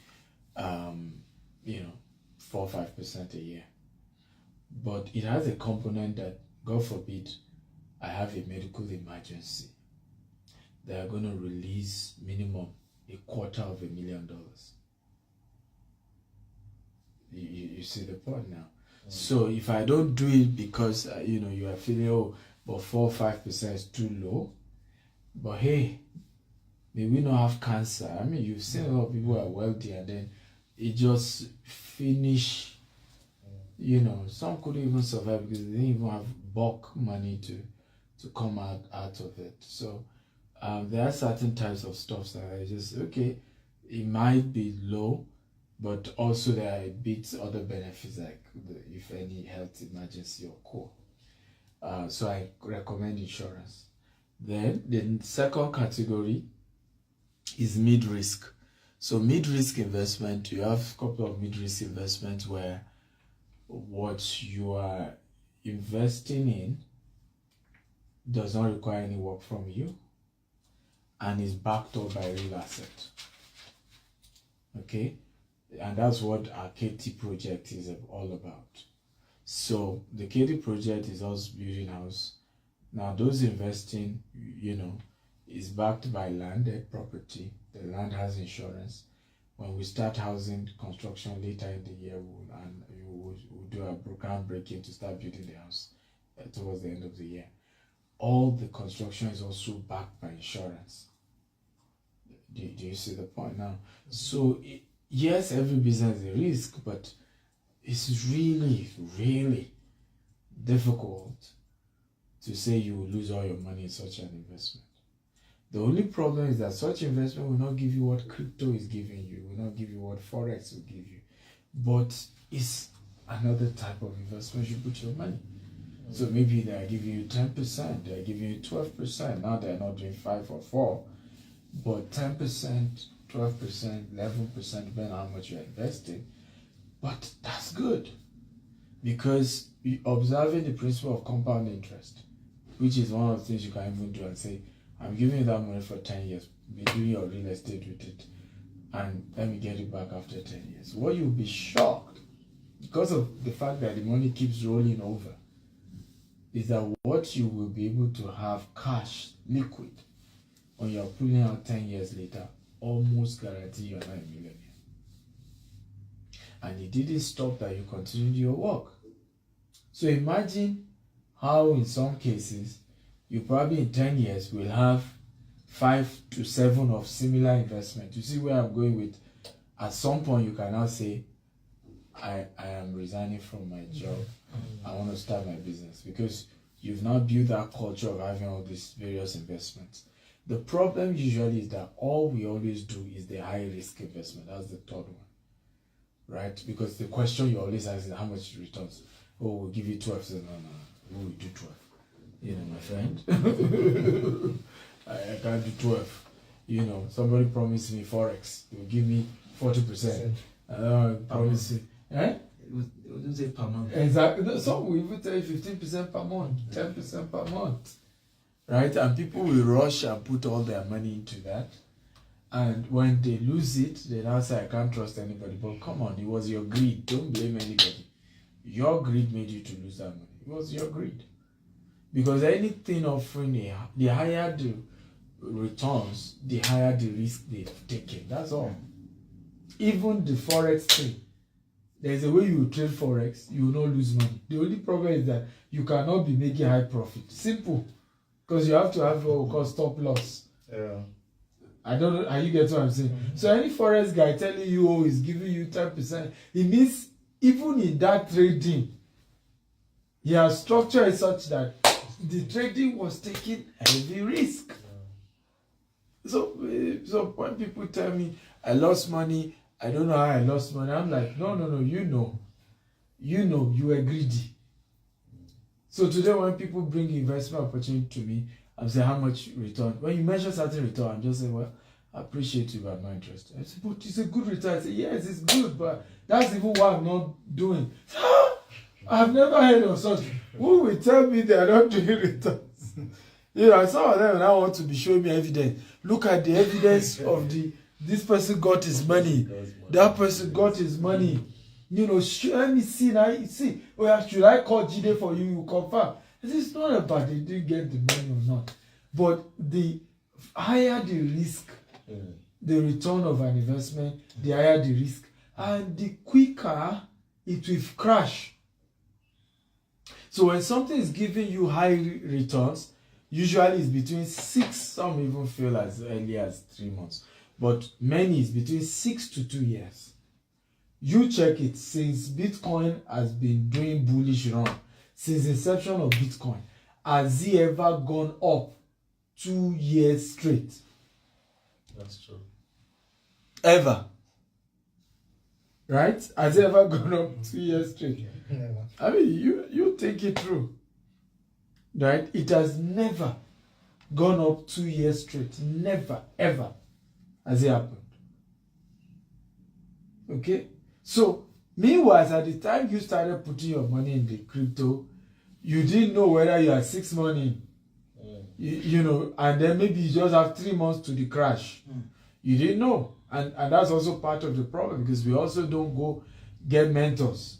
Speaker 1: 4 or 5% a year. But it has a component that, God forbid, I have a medical emergency. They are going to release minimum $250,000. You see the point now. So if I don't do it because you are feeling but 4 or 5% is too low. But hey, may we not have cancer? I mean, you've seen a lot of people who are wealthy and then it just finish. Some couldn't even survive because they didn't even have bulk money to come out of it. So there are certain types of stuff that are just okay. It might be low, but also there are bits other benefits like if any health emergency occur. So I recommend insurance. Then the second category is mid-risk. So mid-risk investment, you have a couple of mid-risk investments where what you are investing in does not require any work from you and is backed up by real asset. Okay? And that's what our KT project is all about. So the KT project is us building house. Now those investing, is backed by landed property. The land has insurance. When we start housing construction later in the year, we'll do a groundbreaking to start building the house towards the end of the year. All the construction is also backed by insurance. Do you see the point now? So yes, every business is a risk, but it's really, really difficult to say you will lose all your money in such an investment. The only problem is that such investment will not give you what crypto is giving you, will not give you what Forex will give you. But it's another type of investment you put your money. So maybe they are giving you 10%, they are giving you 12%. Now they are not doing 5 or 4, but 10%, 12%, 11%, depending on how much you are investing. But that's good because observing the principle of compound interest, which is one of the things you can even do and say, I'm giving you that money for 10 years, be doing your real estate with it, and let me get it back after 10 years. What you'll be shocked, because of the fact that the money keeps rolling over, is that what you will be able to have cash, liquid, when you're pulling out 10 years later, almost guarantee you're not a millionaire. And it didn't stop that you continued your work. So imagine how in some cases, you probably in 10 years will have 5 to 7 of similar investment. You see where I'm going with? At some point you can now say, I am resigning from my job. I want to start my business because you've now built that culture of having all these various investments. The problem usually is that all we always do is the high risk investment. That's the third one, right? Because the question you always ask is how much returns. Oh, we'll give you 12. So, no, we will do 12. My friend, I can't do 12. Somebody promised me Forex. They will give me 40%. I don't promise you.
Speaker 4: It wouldn't say per month.
Speaker 1: Exactly. No, some will even tell you 15% per month, 10% per month. Right? And people will rush and put all their money into that. And when they lose it, they now say, I can't trust anybody. But come on, it was your greed. Don't blame anybody. Your greed made you to lose that money. It was your greed. Because anything offering, the higher the returns, the higher the risk they've taken. That's all. Even the forex thing. There's a way you trade forex, you will not lose money. The only problem is that you cannot be making high profit. Simple. Because you have to have what we call stop loss.
Speaker 5: Yeah.
Speaker 1: I don't know, are you getting what I'm saying? So any forex guy telling you, oh, he's giving you 10%, it means even in that trading, he has structured it such that the trading was taking heavy risk. So when people tell me, I lost money, I don't know how I lost money, I'm like, no, you were greedy. So today when people bring investment opportunity to me, I'm saying how much return. When you mention certain return, I'm just saying, well, I appreciate you, but I'm not interested. I say, but it's a good return. I say, yes, it's good, but that's even what I'm not doing. I've never heard of such. Who will tell me they are not doing returns? Some of them now want to be showing me evidence. Look at the evidence of this person got his money. That person got his money. Let me see now. See, should I call Jide for you? You confirm. It's not about they didn't get the money or not. But the higher the risk, the return of an investment, the higher the risk. And the quicker it will crash. So when something is giving you high returns, usually it's between 6, some even feel as early as 3 months. But many is between 6 to 2 years. You check it, since Bitcoin has been doing bullish run, since inception of Bitcoin, has he ever gone up 2 years straight?
Speaker 5: That's true.
Speaker 1: Ever. Right? Has he ever gone up 2 years straight?
Speaker 3: Never.
Speaker 1: I mean, you take it through. Right? It has never gone up 2 years straight. Never, ever has it happened. Okay? So, meanwhile, at the time you started putting your money in the crypto, you didn't know whether you had 6 months in. And then maybe you just have 3 months to the crash. You didn't know. And that's also part of the problem, because we also don't go get mentors.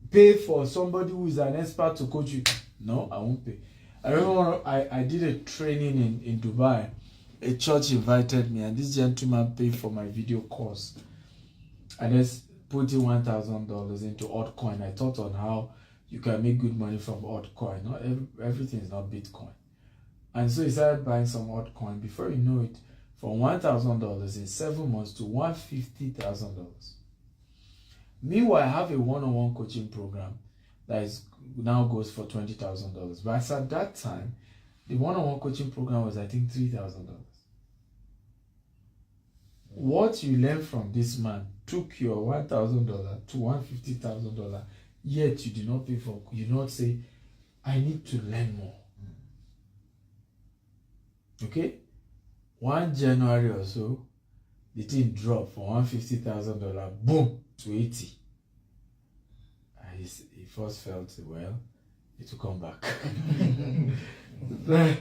Speaker 1: Pay for somebody who is an expert to coach you. No, I won't pay. I remember I did a training in Dubai. A church invited me, and this gentleman paid for my video course. I just put in $1,000 into altcoin. I thought on how you can make good money from altcoin. Not everything is not Bitcoin. And so he started buying some altcoin. Before you know it, from $1,000 in 7 months to $150,000. Meanwhile, I have a one-on-one coaching program that now goes for $20,000. But as at that time, the one-on-one coaching program was, I think, $3,000. What you learn from this man took your $1,000 to $150,000, yet you did not pay for. You did not say, I need to learn more. Okay? 1 January or so, the thing dropped from $150,000, boom, to 80. And he first felt, well, it will come back. then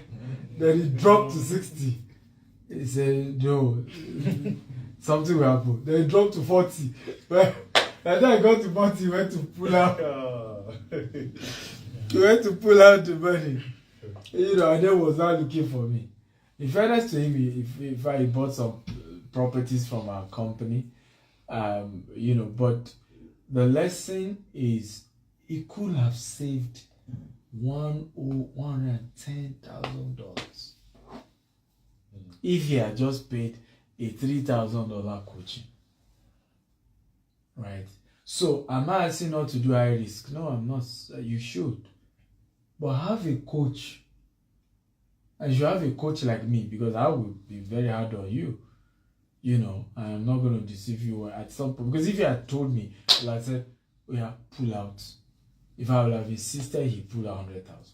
Speaker 1: it dropped to 60. He said, no, something will happen. Then it dropped to 40. But by the time I got to 40, he went to pull out. He went to pull out the money. And then was not looking for me. In fairness to him, if I bought some properties from our company, but the lesson is he could have saved $110,000 if he had just paid a $3,000 coaching. Right? So am I asking not to do high risk? No, I'm not. You should. But have a coach. And you have a coach like me, because I will be very hard on you. I am not going to deceive you at some point. Because if you had told me, like I said, pull out. If I would have insisted, he pull out 100,000.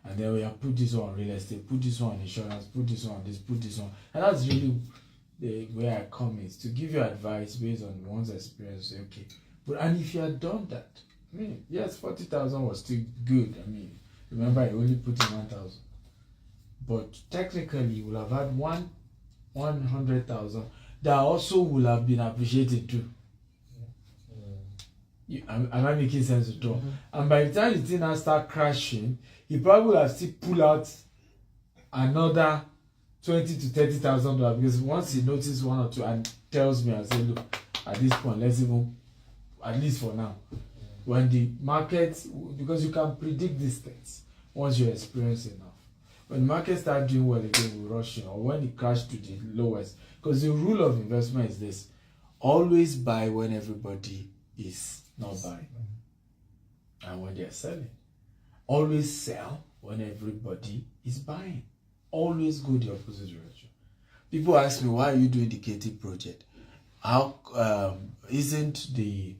Speaker 1: And then put this one on real estate, put this one on insurance, put this one on this, put this one. And that's really the way I come is to give you advice based on one's experience. Say, okay, but and if you had done that, I mean, yes, 40,000 was still good. I mean, remember I only put in 1,000, but technically you will have had 100,000 that also will have been appreciated too. Am I making sense at all?
Speaker 4: Mm-hmm.
Speaker 1: And by the time the thing now start crashing, he probably will have still pull out another 20 to 30,000 dollars, because once he notices one or two and tells me, I say, look, at this point, let's even, at least for now, when the market, because you can predict these things once you experience enough. When the market start doing well again, we rush in, or when it crash to the lowest, because the rule of investment is this: always buy when everybody is not buying, and when they're selling. Always sell when everybody is buying. Always go the opposite direction. People ask me, why are you doing the KT project? How isn't the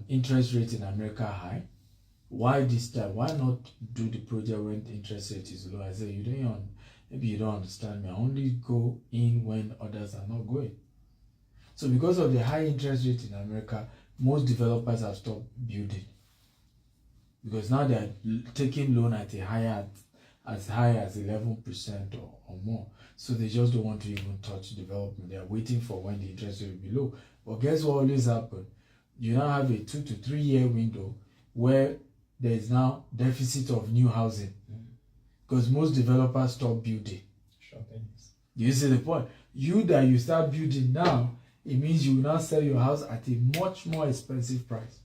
Speaker 1: interest rate in America high? Why this time? Why not do the project when the interest rate is low? I say, maybe you don't understand me. I only go in when others are not going. So because of the high interest rate in America, most developers have stopped building, because now they are taking loan at a higher, as high as 11% or more. So they just don't want to even touch development. They are waiting for when the interest rate will be low. But guess what always happens? You now have a 2 to 3 year window where there is now deficit of new housing, because most developers stop building. You see the point? You start building now, it means you will now sell your house at a much more expensive price.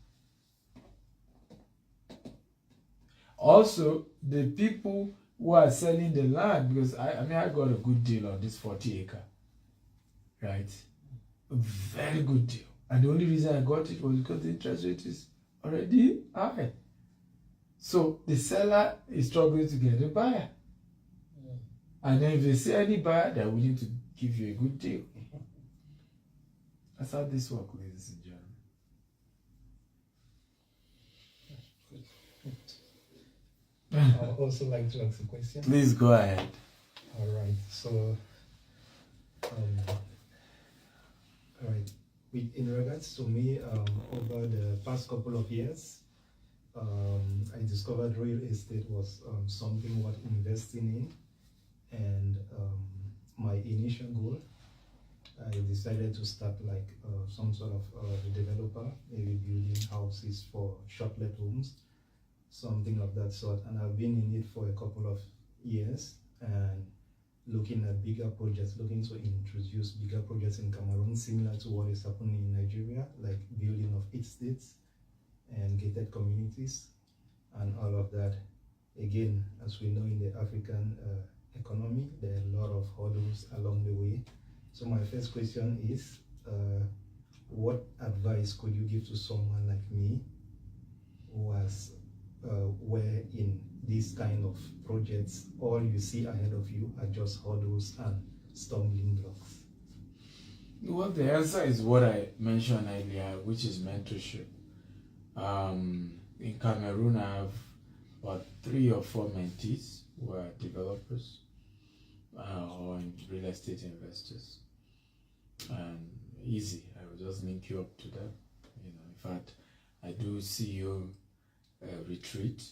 Speaker 1: Also, the people who are selling the land, because I got a good deal on this 40 acre, right? A very good deal. And the only reason I got it was because the interest rate is already high. So the seller is struggling to get a buyer. And then if they see any buyer, they're willing to give you a good deal. That's how this works, ladies and gentlemen.
Speaker 2: I would also like to ask a question.
Speaker 1: Please go ahead.
Speaker 2: All right. So, all right. In regards to me, over the past couple of years, I discovered real estate was something worth investing in, and my initial goal, I decided to start like some sort of developer, maybe building houses for short-let homes, something of that sort. And I've been in it for a couple of years and looking at bigger projects, looking to introduce bigger projects in Cameroon, similar to what is happening in Nigeria, like building of estates and gated communities and all of that. Again, as we know, in the African economy, there are a lot of hurdles along the way. So my first question is, what advice could you give to someone like me who has where in these kind of projects, all you see ahead of you are just hurdles and stumbling blocks?
Speaker 1: Well, the answer is what I mentioned earlier, which is mentorship. In Cameroon, I have about 3 or 4 mentees who are developers or real estate investors. And easy, I will just link you up to them. In fact, I do CEO retreat,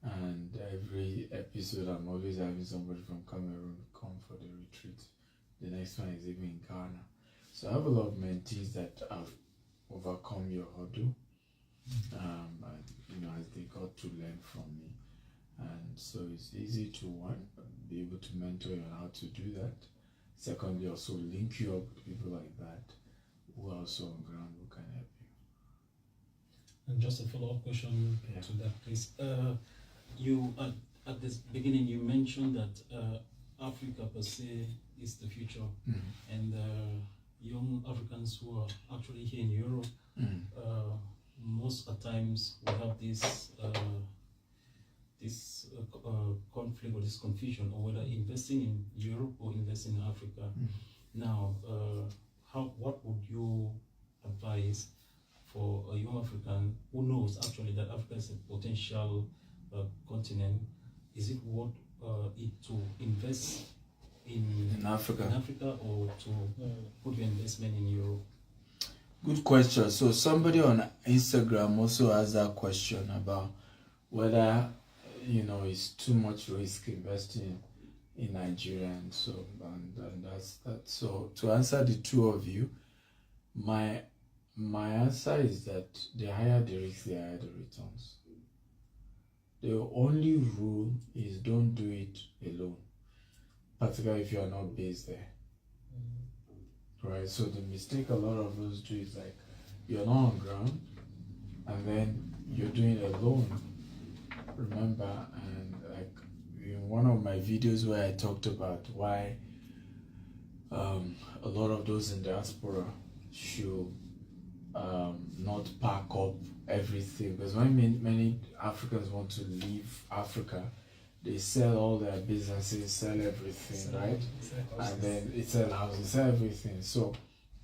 Speaker 1: and every episode I'm always having somebody from Cameroon come for the retreat. The next one is even in Ghana. So I have a lot of mentees that have overcome your hurdle, and as they got to learn from me. And so it's easy to, one, be able to mentor you on how to do that. Secondly, also link you up with people like that who are also on ground who can help you.
Speaker 2: And just a follow-up question to that, please. You at this beginning you mentioned that Africa per se is the future, and young Africans who are actually here in Europe, most of the times we have this conflict or this confusion on whether investing in Europe or investing in Africa. Now, what would you advise for a young African who knows actually that Africa is a potential continent? Is it worth it to invest
Speaker 1: in Africa?
Speaker 6: In Africa, or to put your investment in Europe?
Speaker 1: Good question. So somebody on Instagram also asked that question about whether it's too much risk investing in Nigeria, and so and that's that. So to answer the two of you, my answer is that the higher the risk, the higher the returns. The only rule is don't do it alone, particularly if you are not based there. Right? So the mistake a lot of us do is like you're not on ground and then you're doing it alone. Remember, and like in one of my videos where I talked about why a lot of those in diaspora should not pack up everything, because when many Africans want to leave Africa, they sell all their businesses, sell everything, right? And then they sell houses, sell everything. So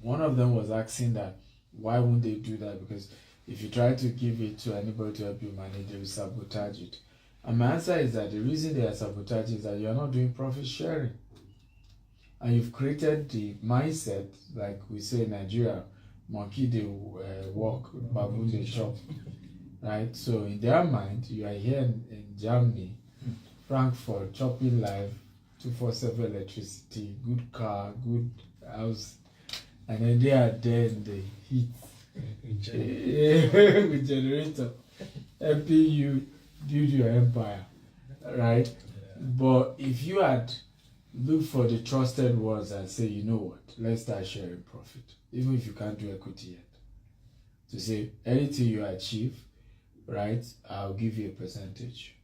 Speaker 1: one of them was asking that why wouldn't they do that? Because if you try to give it to anybody to help you manage, they will sabotage it. And my answer is that the reason they are sabotaging is that you are not doing profit sharing. And you've created the mindset, like we say in Nigeria, monkey they walk, baboon they shop, right? So in their mind, you are here in Germany, Frankfurt, chopping life, 247 electricity, good car, good house, and then they are there in the heat with generator, helping you build your empire, right? But if you had looked for the trusted ones and say, you know what, let's start sharing profit, even if you can't do equity yet, to say anything you achieve, right, I'll give you a percentage.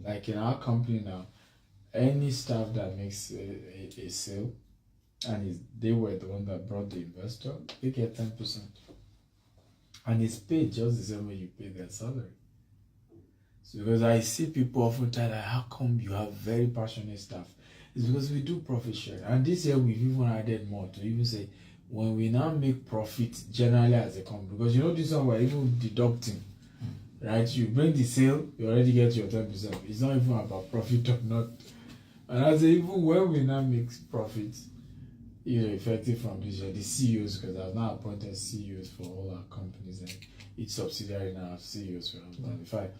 Speaker 1: Like in our company now, any staff that makes a sale and they were the one that brought the investor, they get 10%. And it's paid just the same way you pay their salary. So because I see people often tell like, how come you have very passionate staff? It's because we do profit share. And this year we've even added more to even say, when we now make profit generally as a company, because this one we're even deducting, right? You bring the sale, you already get your 10%. It's not even about profit or not. And I say, even when we now make profit, effective from this year, the CEOs, because I've now appointed CEOs for all our companies, and each subsidiary now have CEOs for us. And in fact,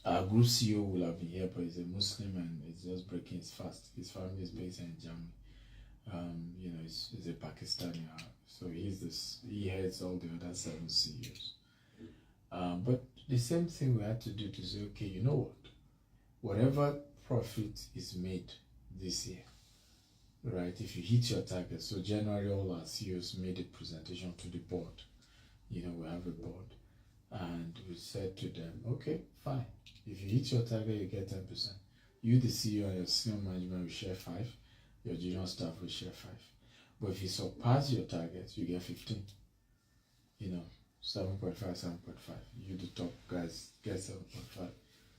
Speaker 1: our group CEO will have been here, but he's a Muslim and he's just breaking his fast. His family is based in Germany. He's a Pakistani, so he heads all the other 7 CEOs. But the same thing we had to do to say, okay, you know what? Whatever profit is made this year, right? If you hit your target, so January all our CEOs made a presentation to the board. We have a board, and we said to them, okay, fine. If you hit your target, you get 10%. You, the CEO, and your senior management will share 5. Your junior staff will share 5. But if you surpass your target, you get 15. 7.5, 7.5. You, the top guys, get 7.5.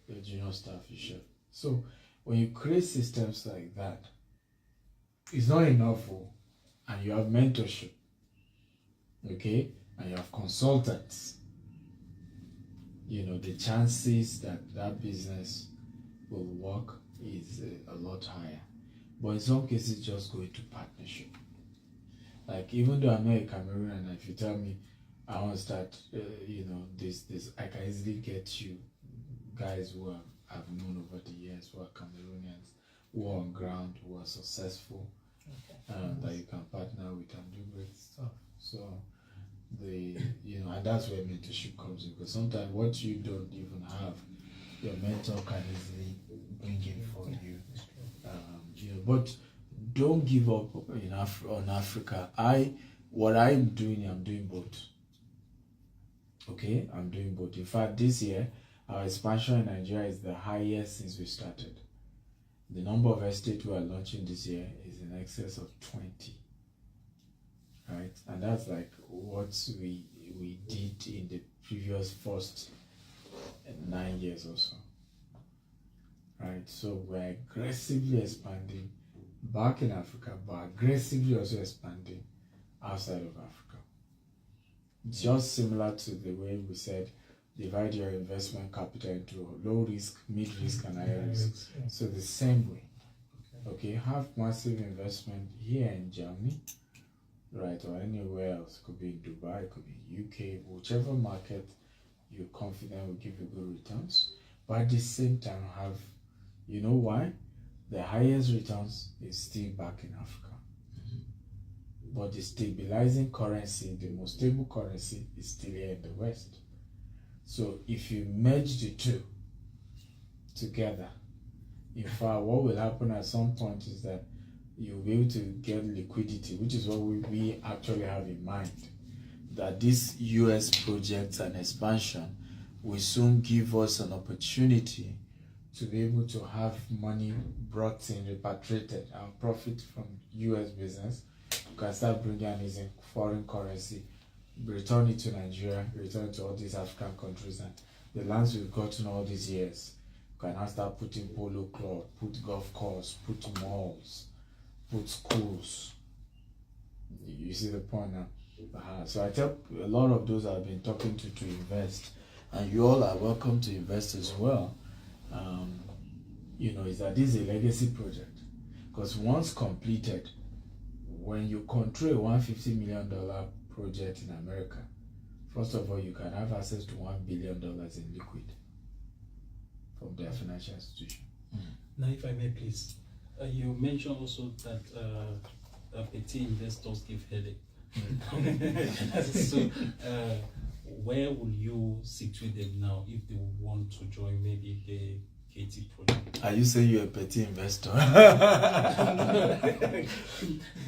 Speaker 1: Your junior staff, you share. So when you create systems like that, it's not enough, and you have mentorship, okay, and you have consultants. The chances that business will work is a lot higher. But in some cases, just go into partnership. Like, even though I'm not a Cameroonian, if you tell me I want to start, this, I can easily get you guys who I've known over the years, who are Cameroonians, who are on ground, who are successful, that you can partner with and do great stuff. So, and that's where mentorship comes in, because sometimes what you don't even have, your mentor can easily bring in for you. But don't give up on Africa. What I'm doing both. Okay, I'm doing both. In fact, this year, our expansion in Nigeria is the highest since we started. The number of estates we are launching this year is in excess of 20. Right? And that's like what we did in the previous first 9 years or so. Right? So we're aggressively expanding back in Africa, but aggressively also expanding outside of Africa. Just similar to the way we said, divide your investment capital into low risk, mid risk, and high risk. So the same way. okay, have massive investment here in Germany, right, or anywhere else. Could be in Dubai, could be UK, whichever market you're confident will give you good returns. But at the same time, have, you know why? The highest returns is still back in Africa. But the stabilizing currency, the most stable currency, is still here in the West. So if you merge the two together, in fact, what will happen at some point is that you'll be able to get liquidity, which is what we actually have in mind. That this US project and expansion will soon give us an opportunity to be able to have money brought in, repatriated, and profit from US business. You can start bringing it in foreign currency, return it to Nigeria, return it to all these African countries, and the lands we've gotten all these years. You can now start putting polo club, put golf course, put malls, put schools. You see the point now? So I tell a lot of those I've been talking to invest, and you all are welcome to invest as well. Is that this is a legacy project, because once completed, when you control a $150 million project in America, first of all, you can have access to $1 billion in liquid from their financial institution.
Speaker 6: Now, if I may please, you mentioned also that petty investors give headache. So, where will you situate them now if they want to join maybe the KT project?
Speaker 1: Are you saying you're a petty investor?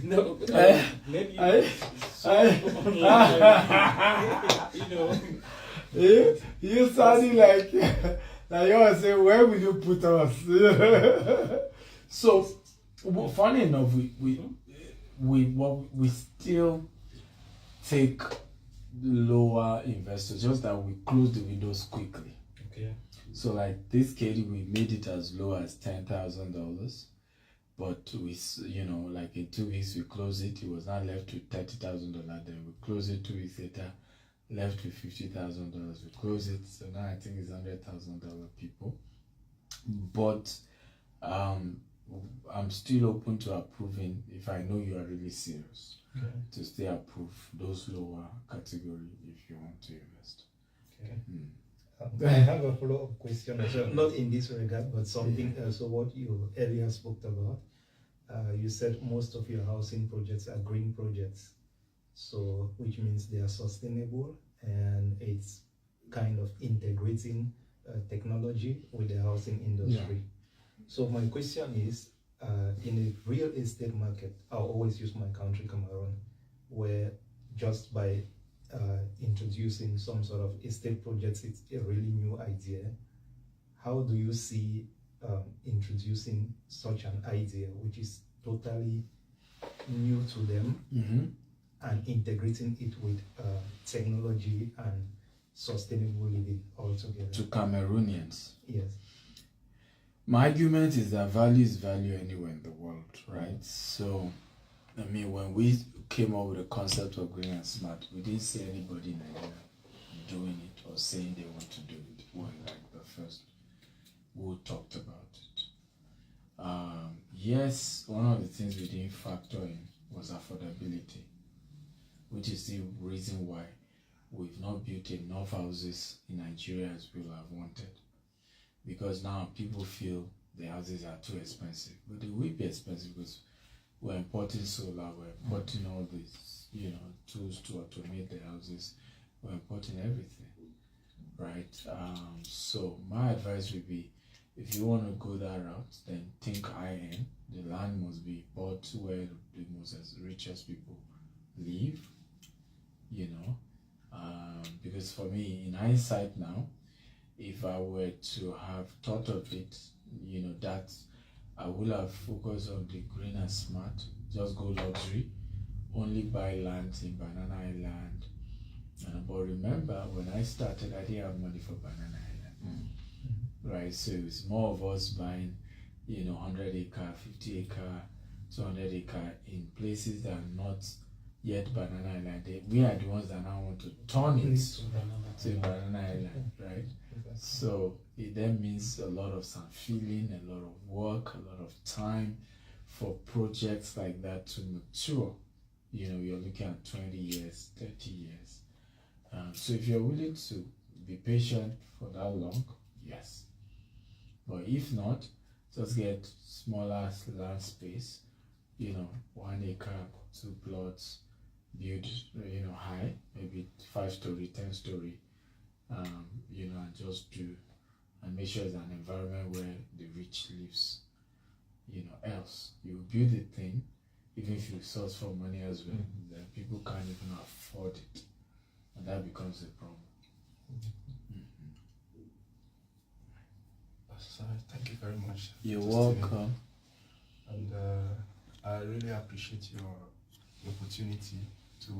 Speaker 6: No, maybe
Speaker 1: you sounding like you want to say, where will you put us? So, funny enough, we still take lower investors, just that we close the windows quickly.
Speaker 6: Okay.
Speaker 1: So like this KD, we made it as low as $10,000, but we, like in 2 weeks we closed it. It was not left with $30,000. Then we closed it 2 weeks later, left with $50,000. We closed it, so now I think it's $100,000 people. But I'm still open to approving if I know you are really serious.
Speaker 6: Okay.
Speaker 1: To still approve those lower category if you want to invest.
Speaker 6: Okay.
Speaker 2: I have a follow-up question as well, not in this regard, but something else. So what you earlier spoke about, you said most of your housing projects are green projects, so which means they are sustainable and it's kind of integrating technology with the housing industry. Yeah. So my question is, in a real estate market, I'll always use my country, Cameroon, where just by introducing some sort of estate projects, it's a really new idea. How do you see introducing such an idea, which is totally new to them, and integrating it with technology and sustainable living altogether? To
Speaker 1: Cameroonians?
Speaker 2: Yes.
Speaker 1: My argument is that value is value anywhere in the world, right? So, I mean, when we came up with the concept of green and smart, we didn't see anybody in Nigeria doing it or saying they want to do it. We were like the first who talked about it. Yes, one of the things we didn't factor in was affordability, which is the reason why we've not built enough houses in Nigeria as we would have wanted. Because now people feel the houses are too expensive, but they will be expensive because we're importing solar, we're importing all these, tools to automate the houses, we're importing everything, right? So my advice would be, if you want to go that route, then think high-end. The land must be bought where the most richest people live, because for me, in hindsight now, if I were to have thought of it, that I would have focused on the green and smart, just go luxury, only buy land in Banana Island. But remember, when I started, I didn't have money for Banana Island, right? So it's more of us buying, 100 acre, 50 acre, 200 acre in places that are not yet Banana Island. We are the ones that now want to turn it to Banana Island, right? So it then means a lot of some feeling, a lot of work, a lot of time for projects like that to mature, you're looking at 20 years, 30 years. So if you're willing to be patient for that long, yes. But if not, just get smaller land space, 1 acre, 2 plots, build, high, maybe 5-story, 10-story, and just do, and make sure it's an environment where the rich lives. Else you build a thing, even if you source for money as well, then people can't even afford it, and that becomes a problem.
Speaker 2: So thank you very much.
Speaker 1: You're
Speaker 2: Dr. Stephen.
Speaker 1: welcome.
Speaker 2: And I really appreciate your opportunity to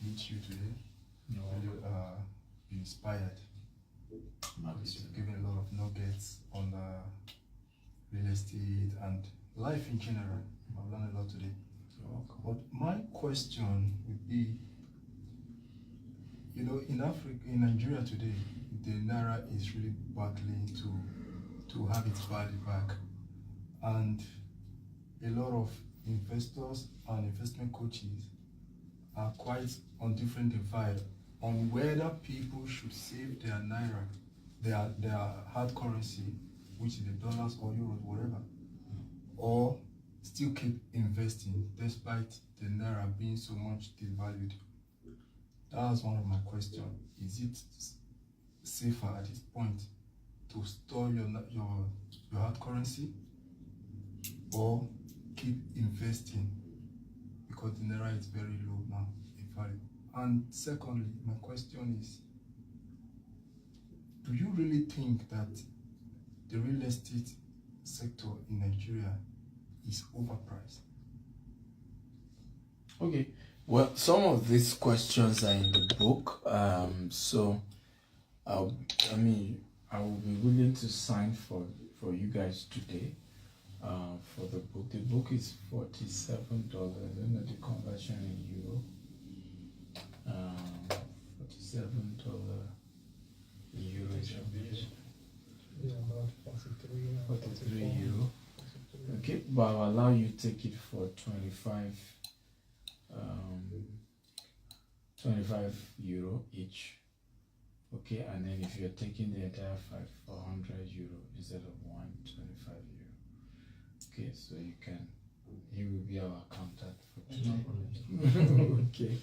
Speaker 2: meet you today. Really be inspired. You've given a lot of nuggets on real estate and life in general. I've learned a lot today. But my question would be, in Africa, in Nigeria today, the naira is really battling to have its value back, and a lot of investors and investment coaches are quite on different divide on whether people should save their naira, their hard currency, which is the dollars or euros, whatever, or still keep investing despite the naira being so much devalued. That's one of my questions. Is it safer at this point to store your hard currency or keep investing because the naira is very low now in value? And secondly, my question is, do you really think that the real estate sector in Nigeria is overpriced?
Speaker 1: Okay, well, some of these questions are in the book, so I will be willing to sign for you guys today for the book. The book is $47. I don't know the conversion in euro. $47 euro.
Speaker 3: Yeah, about 43
Speaker 1: euro. Okay, but I'll allow you to take it for 25 euro each. Okay, and then if you're taking the entire 400 euro instead of 125 euro. Okay, so he will be our accountant for today. Okay,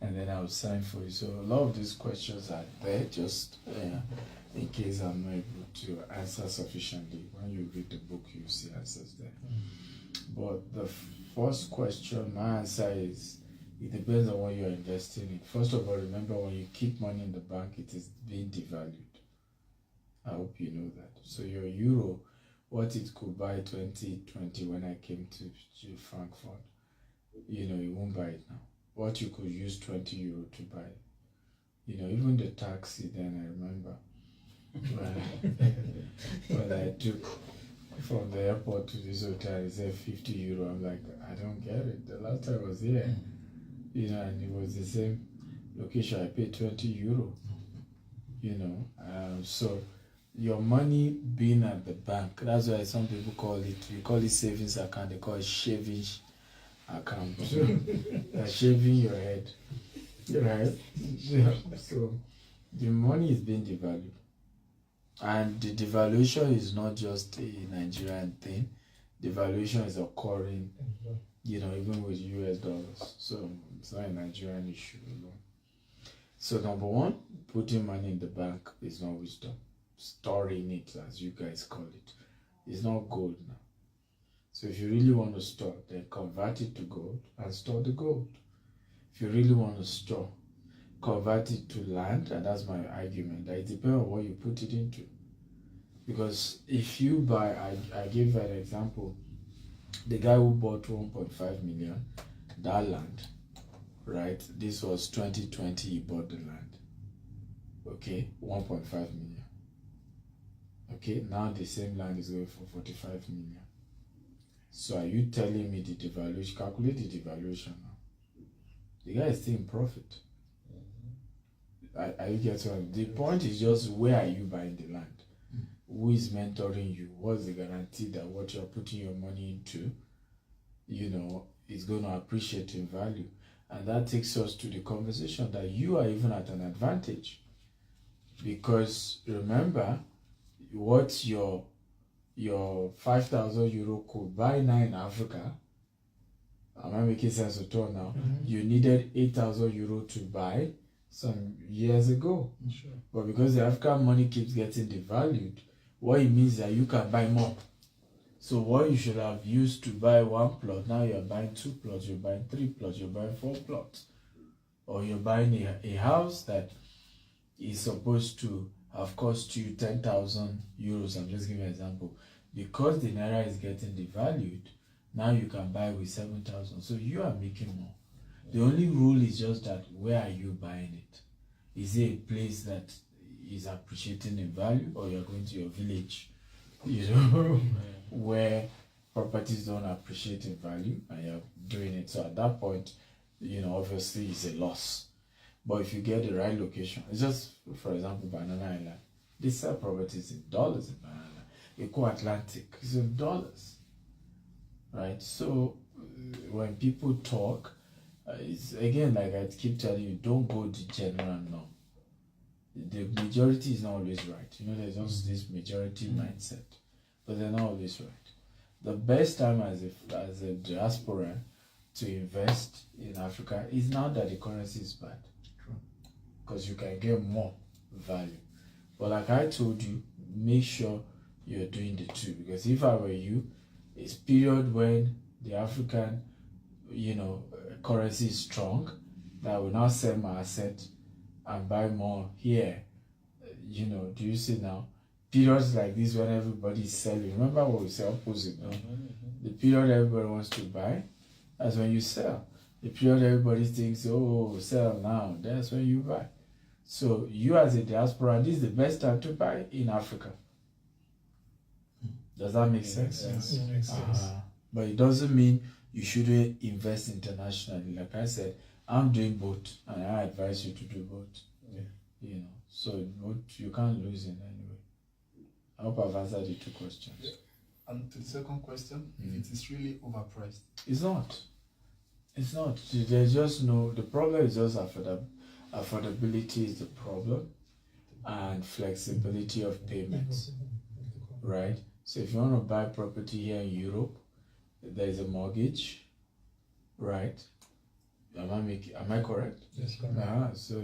Speaker 1: and then I'll sign for you. So a lot of these questions are there just in case I'm not able to answer sufficiently. When you read the book, you'll see answers there. But the first question, my answer is, it depends on what you're investing in. First of all, remember when you keep money in the bank, it is being devalued. I hope you know that. So your euro, what it could buy 2020 when I came to Frankfurt, you won't buy it now. What you could use 20 euro to buy, even the taxi then, I remember when I took from the airport to this hotel, it said 50 euro. I'm like, I don't get it. The last time I was here, and it was the same location. I paid 20 euro, so your money being at the bank, that's why some people we call it savings account, they call it shaving account. Shaving your head, right? So the money is being devalued. And the devaluation is not just a Nigerian thing. Devaluation is occurring, even with US dollars. So it's not a Nigerian issue alone. So number one, putting money in the bank is not wisdom. Storing it, as you guys call it, is not gold now. So if you really want to store, then convert it to gold and store the gold. If you really want to store, convert it to land, and that's my argument. That it depends on what you put it into. Because if you buy, I gave an example, the guy who bought 1.5 million, that land, right? This was 2020, he bought the land. Okay, 1.5 million. Okay, now the same land is going for 45 million. So are you telling me the devaluation, calculate the devaluation now? The guy is still in profit. Are you getting what? The point is just, where are you buying the land? Who is mentoring you? What's the guarantee that what you're putting your money into is going to appreciate in value. And that takes us to the conversation that you are even at an advantage. Because remember, what your 5,000 euro could buy now in Africa, am I making sense at all now? You needed 8,000 euro to buy some years ago.
Speaker 3: Sure.
Speaker 1: But because the African money keeps getting devalued, what it means is that you can buy more. So what you should have used to buy 1 plot, now you're buying 2 plots, you're buying 3 plots, you're buying 4 plots. Or you're buying a house that is supposed to have cost you 10,000 euros. I'm just giving an example. Because the naira is getting devalued, now you can buy with 7,000. So you are making more. The only rule is just that where are you buying it? Is it a place that is appreciating in value, or you're going to your village, where properties don't appreciate in value and you're doing it? So at that point, obviously it's a loss. But if you get the right location, it's just, for example, Banana Island. They sell properties in dollars in Banana Island. Eco Atlantic is in dollars, right? So when people talk, it's again, like I keep telling you, don't go the general norm. The majority is not always right. There's also this majority mindset, but they're not always right. The best time as a diaspora to invest in Africa is now that the currency is bad, because you can get more value. But like I told you, make sure you're doing the two, because if I were you, it's period when the African, currency is strong, that I will now sell my asset and buy more here. Do you see now? Periods like this when everybody is selling. Remember what we say opposite now? The period everybody wants to buy, that's when you sell. The period everybody thinks, oh, sell now, that's when you buy. So you as a diaspora, this is the best time to buy in Africa. Does that make sense?
Speaker 3: Yes, it makes sense.
Speaker 1: But it doesn't mean you shouldn't invest internationally. Like I said, I'm doing both, and I advise you to do both. So both, you can't lose in any way. I hope I've answered the 2 questions.
Speaker 7: And to the second question, if it is really overpriced.
Speaker 1: It's not. There's just the problem is just affordability is the problem, and flexibility of payments, right? So if you want to buy property here in Europe, there's a mortgage, right? Am I correct?
Speaker 3: Yes, correct.
Speaker 1: So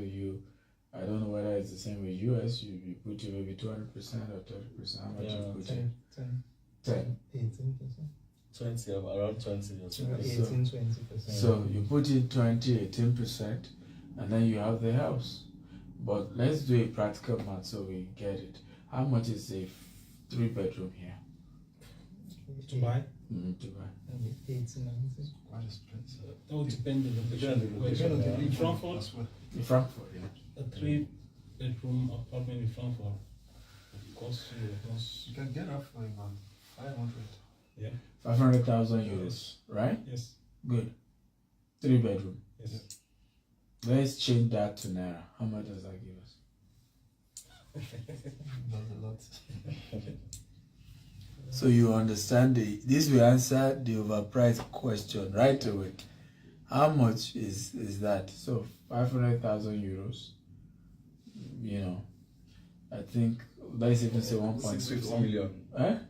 Speaker 1: I don't know whether it's the same with US. You put in maybe 200% or 30%. How much you put in? 10.
Speaker 3: 18%.
Speaker 5: 20, around 20 or something.
Speaker 3: 18-20%.
Speaker 1: So you put in 18%, and then you have the house. But let's do a practical math so we get it. How much is a 3-bedroom here?
Speaker 6: To buy?
Speaker 1: To buy.
Speaker 3: 18,
Speaker 7: Quite expensive.
Speaker 6: That would depend on the
Speaker 5: Depend
Speaker 6: location.
Speaker 5: on the location,
Speaker 6: In
Speaker 5: yeah.
Speaker 6: Frankfurt,
Speaker 1: In Frankfurt, yeah.
Speaker 6: a 3-bedroom apartment in Frankfurt costs
Speaker 7: You can get that for about 500.
Speaker 1: 500,000 euros, right?
Speaker 6: Yes.
Speaker 1: Good. 3-bedroom.
Speaker 6: Yes.
Speaker 1: Let's change that to Naira. How much does that give us?
Speaker 7: That's a lot.
Speaker 1: So you understand this will answer the overpriced question right away. How much is that? So 500,000 euros. I think let's even say
Speaker 5: 650 million.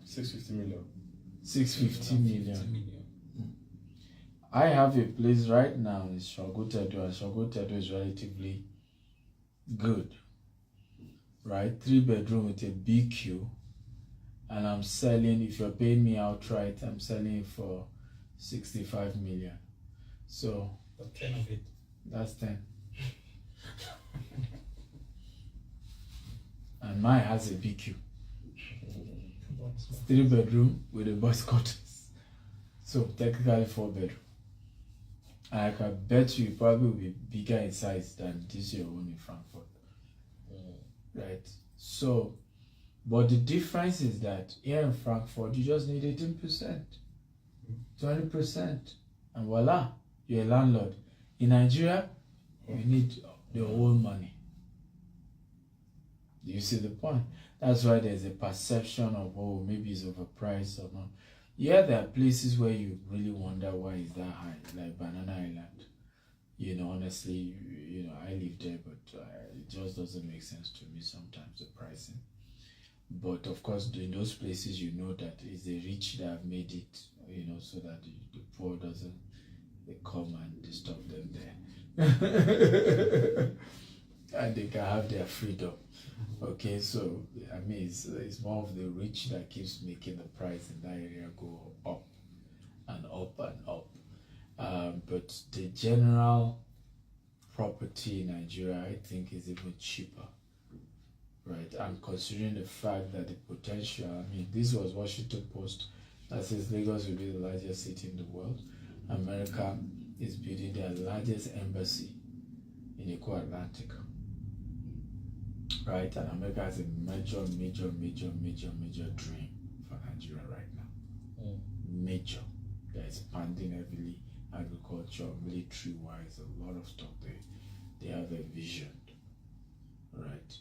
Speaker 5: 650 million.
Speaker 1: 650 million. I have a place right now in Shogotedo, and Shogotedo is relatively good, right? 3-bedroom with a BQ, and I'm selling, if you're paying me outright, I'm selling it for 65 million. So
Speaker 6: But 10 of it.
Speaker 1: that's 10. And mine has a BQ. 3-bedroom with a boys quarters. So technically 4-bedroom. And I can bet you it probably will be bigger in size than this your own in Frankfurt. Right? So, but the difference is that here in Frankfurt, you just need 18%, 20%, and voila, you're a landlord. In Nigeria, you need the whole money. Do you see the point? That's why there's a perception of, oh, maybe it's overpriced or not. Yeah, there are places where you really wonder why is that high, like Banana Island. You know, honestly, you know, I live there, but it just doesn't make sense to me sometimes, the pricing. But of course, in those places, you know that it's the rich that have made it, you know, so that the poor doesn't they come and disturb them there. And they can have their freedom. Okay, so I mean, it's more of the rich that keeps making the price in that area go up and up and up. But the general property in Nigeria, I think, is even cheaper, right? And considering the fact that the potential, I mean, this was Washington Post that says Lagos will be the largest city in the world. America is building their largest embassy in the Atlantic. Right, and America has a major dream for Nigeria right now. Major. They're expanding heavily, agriculture, military-wise, a lot of stuff. They have a vision, right?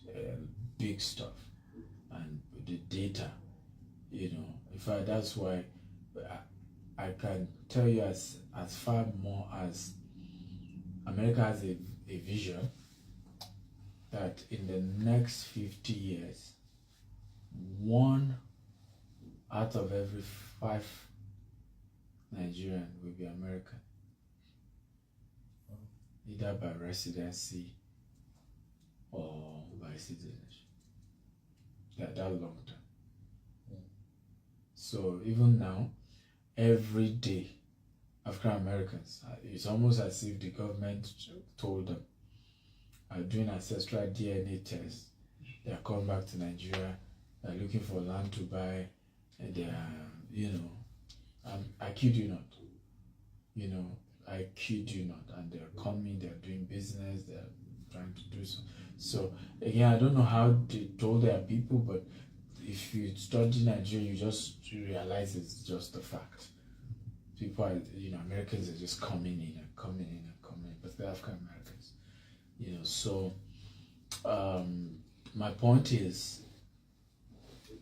Speaker 1: Big stuff, and the data, you know. In fact, that's why I can tell you as far more as America has a vision that in the next 50 years, 1 out of every 5 Nigerian will be American, either by residency or by citizenship. That long term. So even now, every day, African Americans, it's almost as if the government told them, are doing ancestral DNA tests. They are coming back to Nigeria. They're looking for land to buy, and they are, you know, I kid you not. You know, I kid you not. And they're coming. They're doing business. They're trying to do so. So again, I don't know how they told their people, but if you study Nigeria, you just realize it's just a fact. People are, you know, Americans are just coming in and coming in and coming in, but they're African Americans. You know, so my point is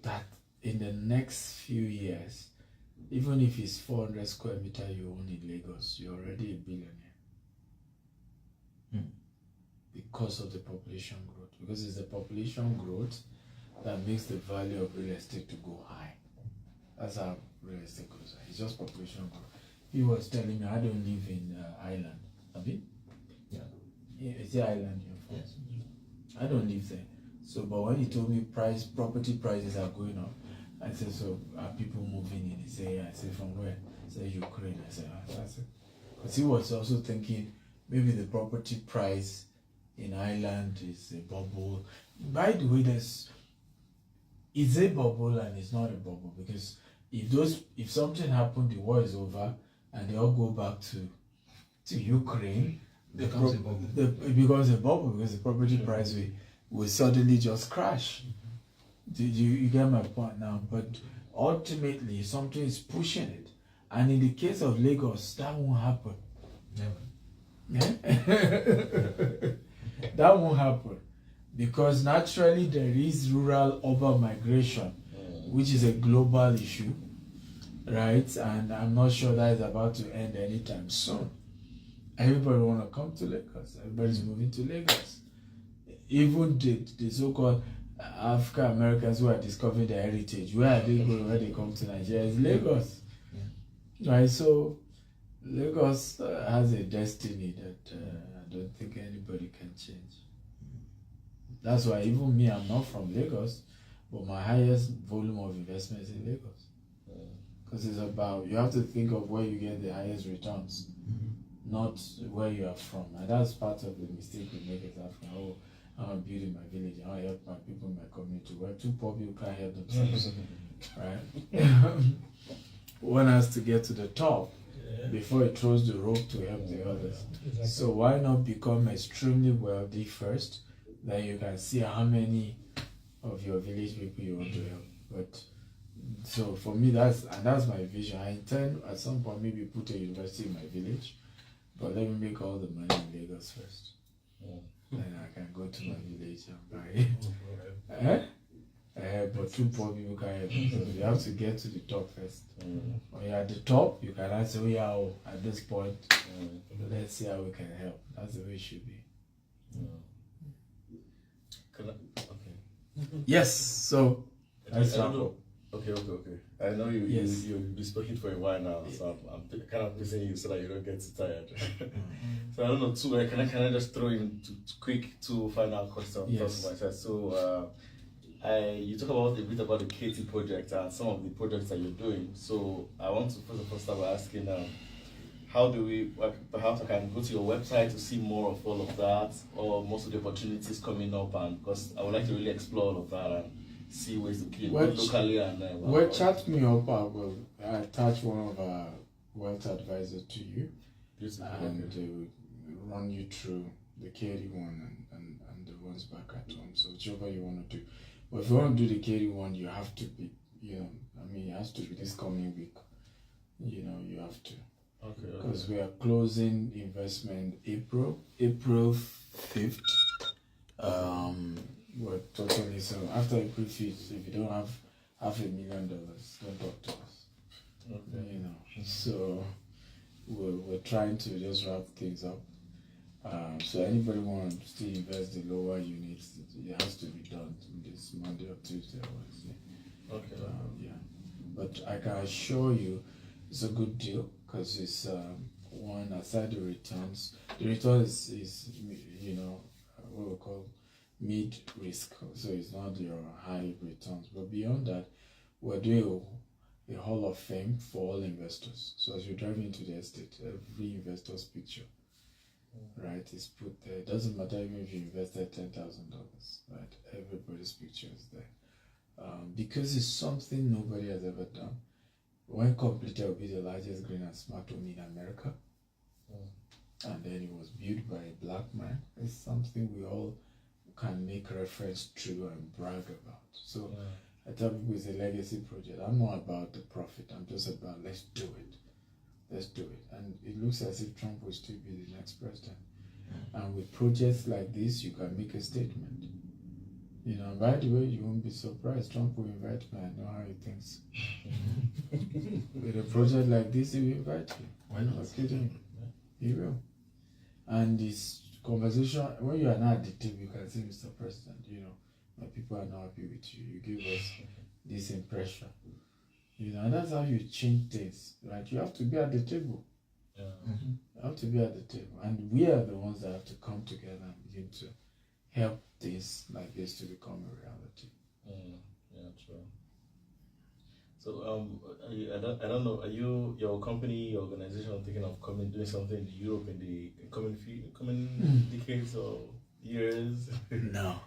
Speaker 1: that in the next few years, even if it's 400 square meters you own in Lagos, you're already a billionaire. Because of the population growth. Because it's the population growth that makes the value of real estate to go high. That's how real estate goes high. It's just population growth. He was telling me, I don't live in Ireland. Have you? Yeah, it's the island you're from. Yes. I don't live there. So, but when he told me property prices are going up, I said, so are people moving in? He said, yeah. I said, from where? He said, Ukraine. I said, that's it. Because he was also thinking maybe the property price in Ireland is a bubble. By the way, it's a bubble and it's not a bubble, because if something happened, the war is over, and they all go back to Ukraine, it becomes a bubble because the property price will suddenly just crash. You get my point now? But ultimately, something is pushing it. And in the case of Lagos, that won't happen. Never. Yeah? That won't happen. Because naturally, there is rural-urban migration, which is a global issue, right? And I'm not sure that is about to end anytime soon. Everybody want to come to Lagos. Everybody's moving to Lagos. Even the so-called African Americans who are discovering their heritage, where are they going when they come to Nigeria? It's Lagos. Right? So Lagos has a destiny that I don't think anybody can change. That's why even me, I'm not from Lagos, but my highest volume of investment is in Lagos. Because it's about, you have to think of where you get the highest returns. Not where you are from. And that's part of the mistake we make as African. Oh, I'm building my village. I want to help my people in my community. Well, two poor people can't help themselves. Right? One has to get to the top before it throws the rope to help the others. Exactly. So why not become extremely wealthy first? Then you can see how many of your village people you want to help. But so for me, that's my vision. I intend at some point maybe put a university in my village. But let me make all the money in Lagos first. Then I can go to my village and buy it. But two poor people can't help themselves. You have to get to the top first. When you're at the top, you can say, oh yeah, at this point, let's see how we can help. That's the way it should be.
Speaker 5: Okay.
Speaker 1: Yes, so let's wrap up.
Speaker 5: Okay. I know
Speaker 1: Yes.
Speaker 5: you've been speaking for a while now, so I'm kind of pacing you so that you don't get too tired. So I don't know, can I just throw in two final questions
Speaker 1: Yes.
Speaker 5: from myself? So you talk about a bit about the KT project and some of the projects that you're doing. So I want to first of all start by asking, how do we, perhaps I can go to your website to see more of all of that, or most of the opportunities coming up, and because I would like to really explore all of that and see ways to keep
Speaker 1: Well,
Speaker 5: locally and
Speaker 1: well, chat me up. I will attach one of our wealth advisors to you, and they will run you through the KD one and the ones back at home. So whichever you want to do. But if you want to do the KD one, you have to be, it has to be this coming week. You have to.
Speaker 5: Okay.
Speaker 1: Because we are closing investment April 5th. We're totally, so after April 5th, if you don't have $500,000, don't talk to us.
Speaker 5: Okay.
Speaker 1: So we're trying to just wrap things up. So anybody want to still invest the lower units, it has to be done this Monday or Tuesday or Wednesday.
Speaker 5: Okay.
Speaker 1: Yeah, but I can assure you it's a good deal because it's one aside the returns. The return is what we call mid risk, so it's not your high returns. But beyond that, we're doing a hall of fame for all investors. So as you drive into the estate, every investor's picture, right, is put there. It doesn't matter even if you invested $10,000, right? Everybody's picture is there. Because it's something nobody has ever done. When completed, it will be the largest green and smart home in America. And then it was built by a black man. It's something we all can make reference to and brag about. So I tell people it's a legacy project. I'm not about the profit. I'm just about let's do it. Let's do it. And it looks as if Trump will still be the next president. And with projects like this, you can make a statement. By the way, you won't be surprised. Trump will invite me. I know how he thinks. With a project like this, he will invite you.
Speaker 5: Why not?
Speaker 1: I'm kidding. He will. And this conversation, when you are not at the table, you can say, Mr. President, my people are not happy with you. You give us this impression. And that's how you change things, right? You have to be at the table.
Speaker 5: Yeah.
Speaker 1: You have to be at the table. And we are the ones that have to come together and begin to help things like this to become a reality.
Speaker 5: Yeah, true. So I don't know. Are you, your company, your organization, thinking of doing something in Europe in the coming decades or years?
Speaker 1: No.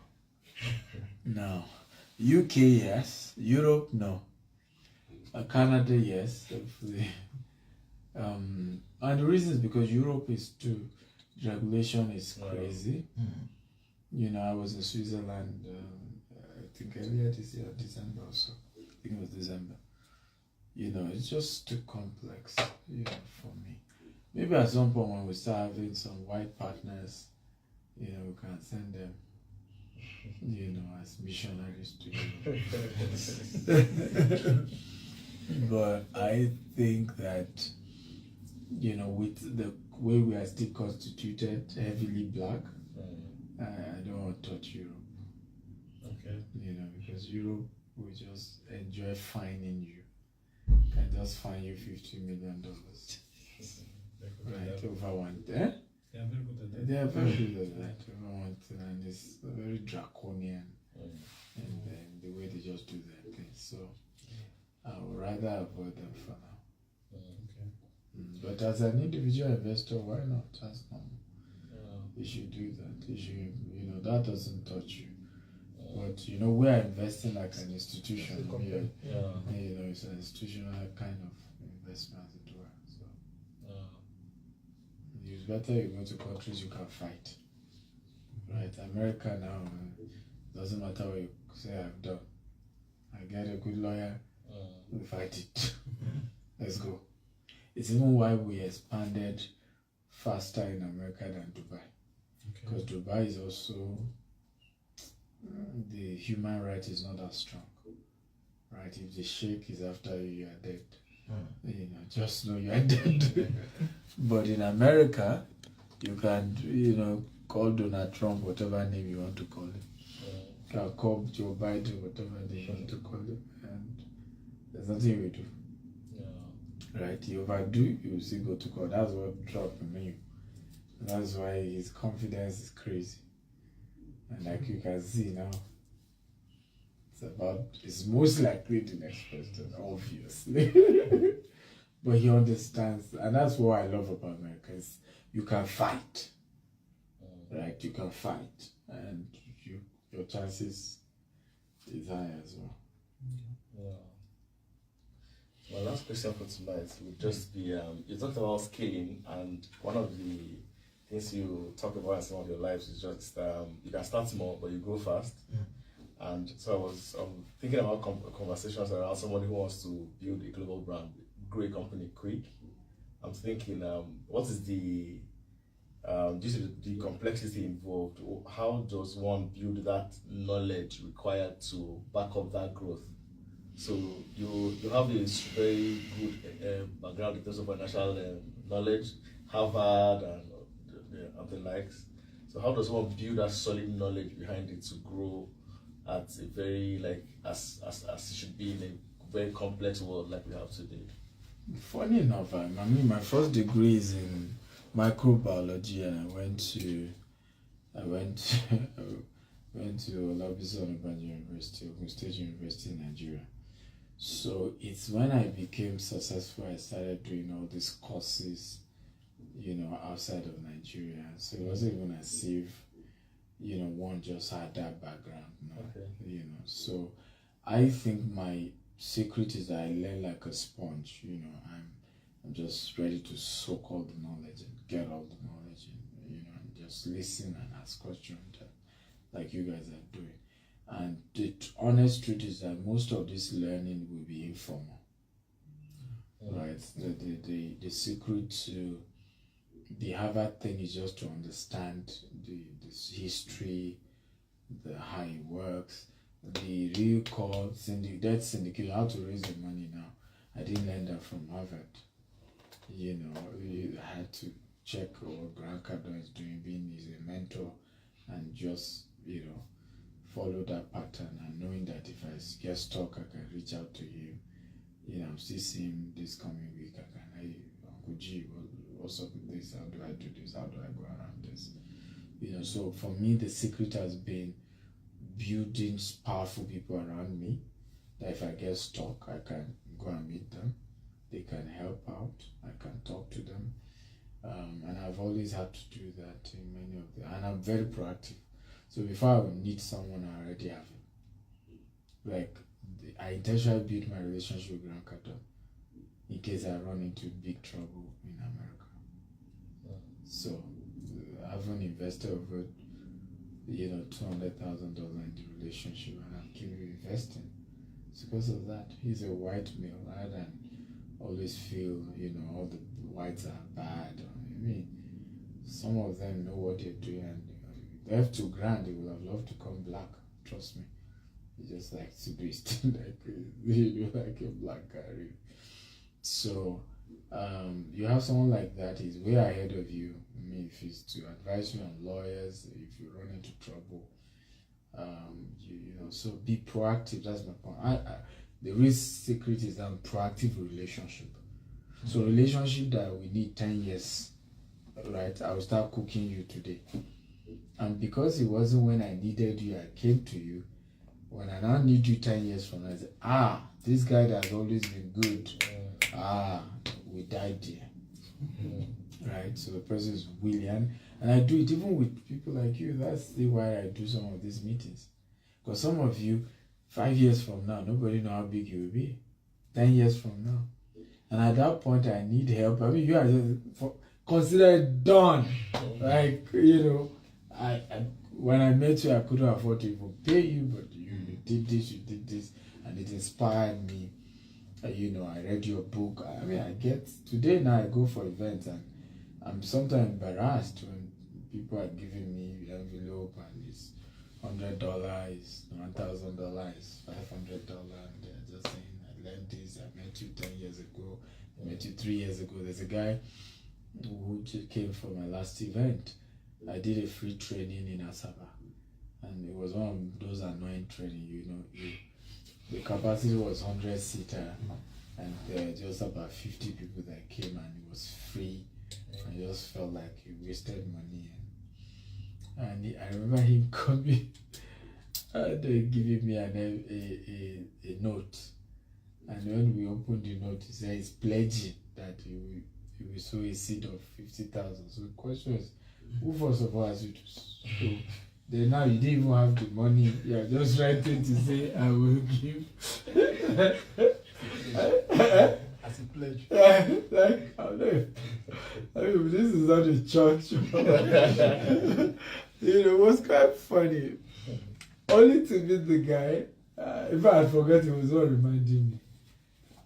Speaker 1: UK, yes. Europe, no. Canada, yes. And the reason is because Europe is too. Regulation is crazy. I was in Switzerland. I think earlier this year, December or so. I think it was December. It's just too complex, for me. Maybe at some point when we start having some white partners, we can send them, as missionaries to Europe. But I think that, with the way we are still constituted, heavily black, I don't want to touch Europe.
Speaker 5: Okay.
Speaker 1: Because Europe will just enjoy fining you. Can just fine you $50 million. Right, over one. Eh?
Speaker 6: They are very good at that.
Speaker 1: They are very good at that. Over one thing, and it's very draconian. And then the way they just do their things. So I would rather avoid them for now.
Speaker 6: Okay.
Speaker 1: But as an individual investor, why not? That's normal. You should do that. You should, that doesn't touch you. But we are investing like an institution. It's an institutional kind of investment as it were. So it's better you go to countries you can fight. Right? America now, doesn't matter what you say I've done. I get a good lawyer, we fight it. Let's go. It's even why we expanded faster in America than Dubai. Because Dubai is also the human right is not that strong, right? If the sheikh is after you, you are dead. You know, just know you are dead. But in America, you can, you know, call Donald Trump whatever name you want to call him. You can call Joe Biden whatever name you want to call him, and there's nothing we do. Right? You overdo, you will still go to court. That's what Trump means. That's why his confidence is crazy. And like you can see now, it's most likely the next president, obviously. But he understands, and that's what I love about America, is you can fight. Right? You can fight. And your chances is high as well.
Speaker 5: My last question for tonight would just be, you talked about scaling, and one of the things you talk about in some of your lives is just you can start small, but you grow fast. And so I was thinking about conversations around somebody who wants to build a global brand, grow a company quick. I'm thinking, what is the due to the complexity involved, how does one build that knowledge required to back up that growth? So you have this very good background in terms of financial knowledge, Harvard and the likes. So how does one build that solid knowledge behind it to grow at a very, like, as it should be in a very complex world like we have today?
Speaker 1: Funny enough, I mean, my first degree is in microbiology, and I went to Olabisi Onabanjo University, Ogun State University in Nigeria. So it's when I became successful, I started doing all these courses, you know, outside of Nigeria. So it wasn't even as if, you know, one just had that background, no?
Speaker 5: Okay.
Speaker 1: You know. So I think my secret is that I learn like a sponge. You know, I'm just ready to soak all the knowledge and get all the knowledge, and, you know, and just listen and ask questions like you guys are doing. And the honest truth is that most of this learning will be informal, right? The secret to the Harvard thing is just to understand this history, how it works, the real core debt syndicate, how to raise the money now. I didn't learn that from Harvard. You know, you had to check what Grant Cardone is doing, being his mentor, and just, you know, follow that pattern, and knowing that if I get stuck, I can reach out to him. You know, I'm still seeing him this coming week. I can, hey, Uncle G, what's up with this? How do I do this? How do I go around this? You know, so for me, the secret has been building powerful people around me, that if I get stuck, I can go and meet them. They can help out. I can talk to them. And I've always had to do that in many of them. And I'm very proactive. So before I would need someone, I already have it. Like, I intentionally built my relationship with Grant Cardone in case I run into big trouble in America. So I haven't invested over, you know, $200,000 in the relationship, and I'm keeping investing. It's because of that. He's a white male, rather than always feel, you know, all the whites are bad. I mean, some of them know what they're doing, and they have $2,000, they would have loved to come black. Trust me. He just likes to be still like a black guy. Really. So you have someone like that, he's way ahead of you. I mean, if he's to advise you on lawyers, if you run into trouble, you know, so be proactive. That's my point. The real secret is that proactive relationship. So relationship that we need 10 years, right? I will start cooking you today. And because it wasn't when I needed you, I came to you. When I now need you 10 years from now, I say, this guy that has always been good, we died there. Right? So the person is willing. And I do it even with people like you. That's why I do some of these meetings. Because some of you, 5 years from now, nobody know how big you will be. 10 years from now. And at that point, I need help. I mean, you are just consider it done. Like, you know, when I met you, I couldn't afford to even pay you, but you did this, and it inspired me. You know, I read your book. I mean, today now I go for events, and I'm sometimes embarrassed when people are giving me the envelope and it's $100, $1,000, $500, and they're just saying, I learned this, I met you 10 years ago, I met you 3 years ago. There's a guy who just came for my last event. I did a free training in Asaba, and it was one of those annoying training, the capacity was 100-seater, and there were just about 50 people that came, and it was free. I just felt like he wasted money. And I remember him coming and giving me a note. And when we opened the note, he said he's pledging that he will sow a seed of 50,000. So the question is, who first of all has you to sow? Then now you didn't even have the money. You're just writing to say, I will give.
Speaker 7: As a pledge.
Speaker 1: Like, this is not a church. It was quite funny. Only to meet the guy, if I had forgotten, it was all reminding me.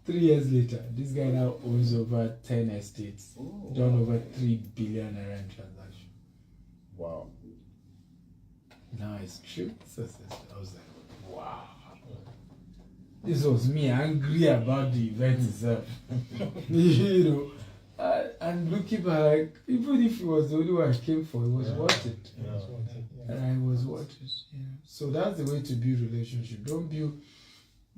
Speaker 1: 3 years later, this guy now owns over 10 estates, done over 3 billion in transactions.
Speaker 5: Wow.
Speaker 1: Now it's true. So I was like, wow. This was me angry about the event itself. And looking back, even if it was the only one I came for, it was worth it. And I was worth it. So that's the way to build relationship.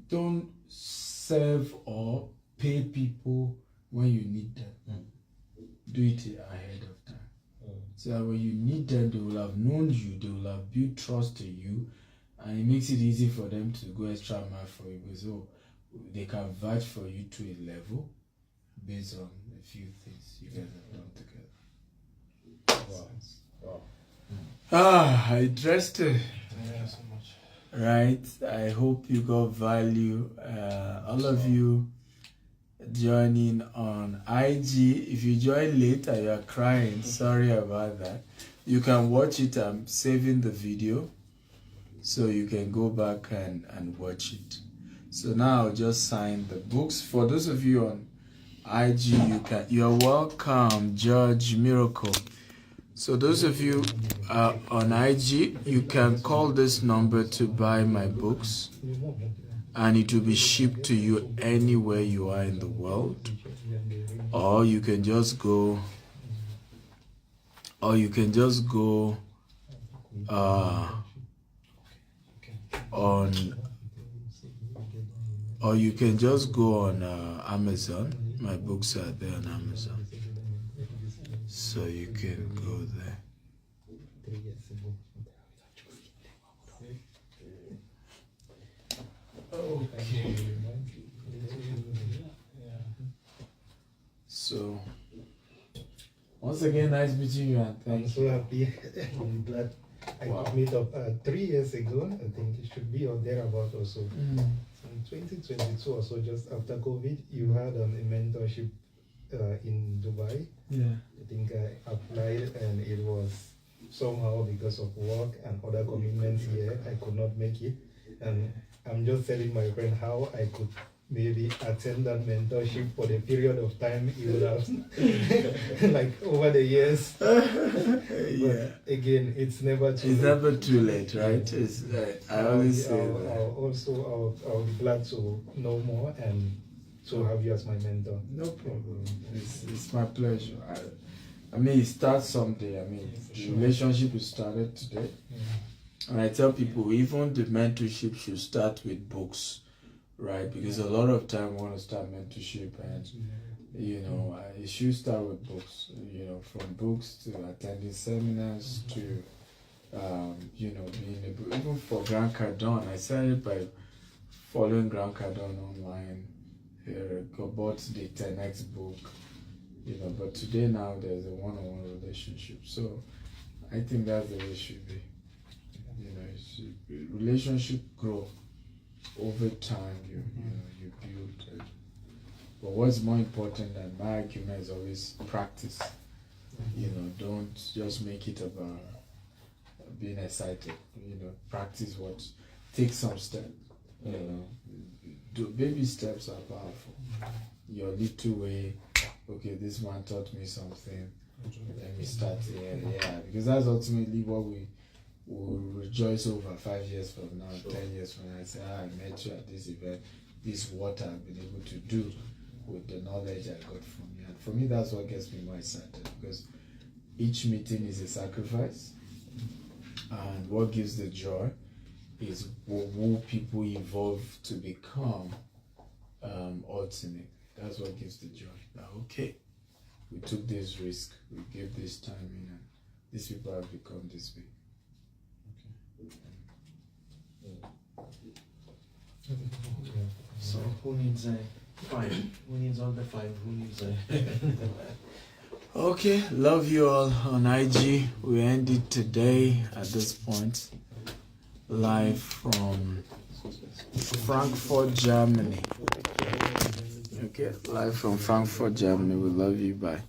Speaker 1: Don't serve or pay people when you need them. Do it ahead of time. So that when you need them, they will have known you, they will have built trust in you, and it makes it easy for them to go extra mile for you, because they can vouch for you to a level based on a few things you guys have done together.
Speaker 5: Wow.
Speaker 1: I dressed it.
Speaker 7: Yeah, so much.
Speaker 1: Right. I hope you got value. All of you joining on IG. If you join late and you're crying, sorry about that. You can watch it. I'm saving the video, so you can go back and watch it. So now I'll just sign the books. For those of you on IG, you're welcome, Judge Miracle. So those of you on IG, you can call this number to buy my books, and it will be shipped to you anywhere you are in the world. Or you can just go on Amazon. My books are there on Amazon, so you can go there. Okay. So once again, nice meeting you, and
Speaker 2: I'm
Speaker 1: thank
Speaker 2: so
Speaker 1: you.
Speaker 2: happy. I'm glad I could meet up 3 years ago. I think it should be or thereabout also. In 2022 or so, just after COVID, you had a mentorship in Dubai.
Speaker 1: Yeah.
Speaker 2: I think I applied, and it was somehow because of work and other commitments here, I could not make it. And I'm just telling my friend how I could maybe attend that mentorship for the period of time it would have, like over the years.
Speaker 1: Yeah.
Speaker 2: But again, it's never too
Speaker 1: It's
Speaker 2: late.
Speaker 1: never too late, right? It's I always say that.
Speaker 2: I'll be glad to know more and to have you as my mentor.
Speaker 1: No problem. It's my pleasure. I mean, it starts someday. I mean, the relationship is started today. And I tell people, even the mentorship should start with books, right? Because a lot of time we want to start mentorship, and it should start with books. From books to attending seminars to being able, even for Grant Cardone. I started by following Grant Cardone online. Bought the 10x book, but today now there's a one-on-one relationship. So I think that's the way it should be. Relationship grow over time. You build. But what's more important than my argument is always practice. Don't just make it about being excited. Practice what. Take some steps. Baby steps are powerful. Your little way. Okay, this man taught me something. Let me start here. Yeah, because that's ultimately what we will rejoice over 5 years from now, 10 years from now, and say, I met you at this event. This is what I've been able to do with the knowledge I got from you. And for me, that's what gets me more excited, because each meeting is a sacrifice. And what gives the joy is who people evolve to become ultimately. That's what gives the joy. Now, okay, we took this risk, we gave this time in, and these people have become this big.
Speaker 4: So who needs a 5? Who needs all the 5? Who needs a...
Speaker 1: Okay, love you all on IG. We end it today at this point. Live from Frankfurt, Germany. Okay, live from Frankfurt, Germany. We love you. Bye.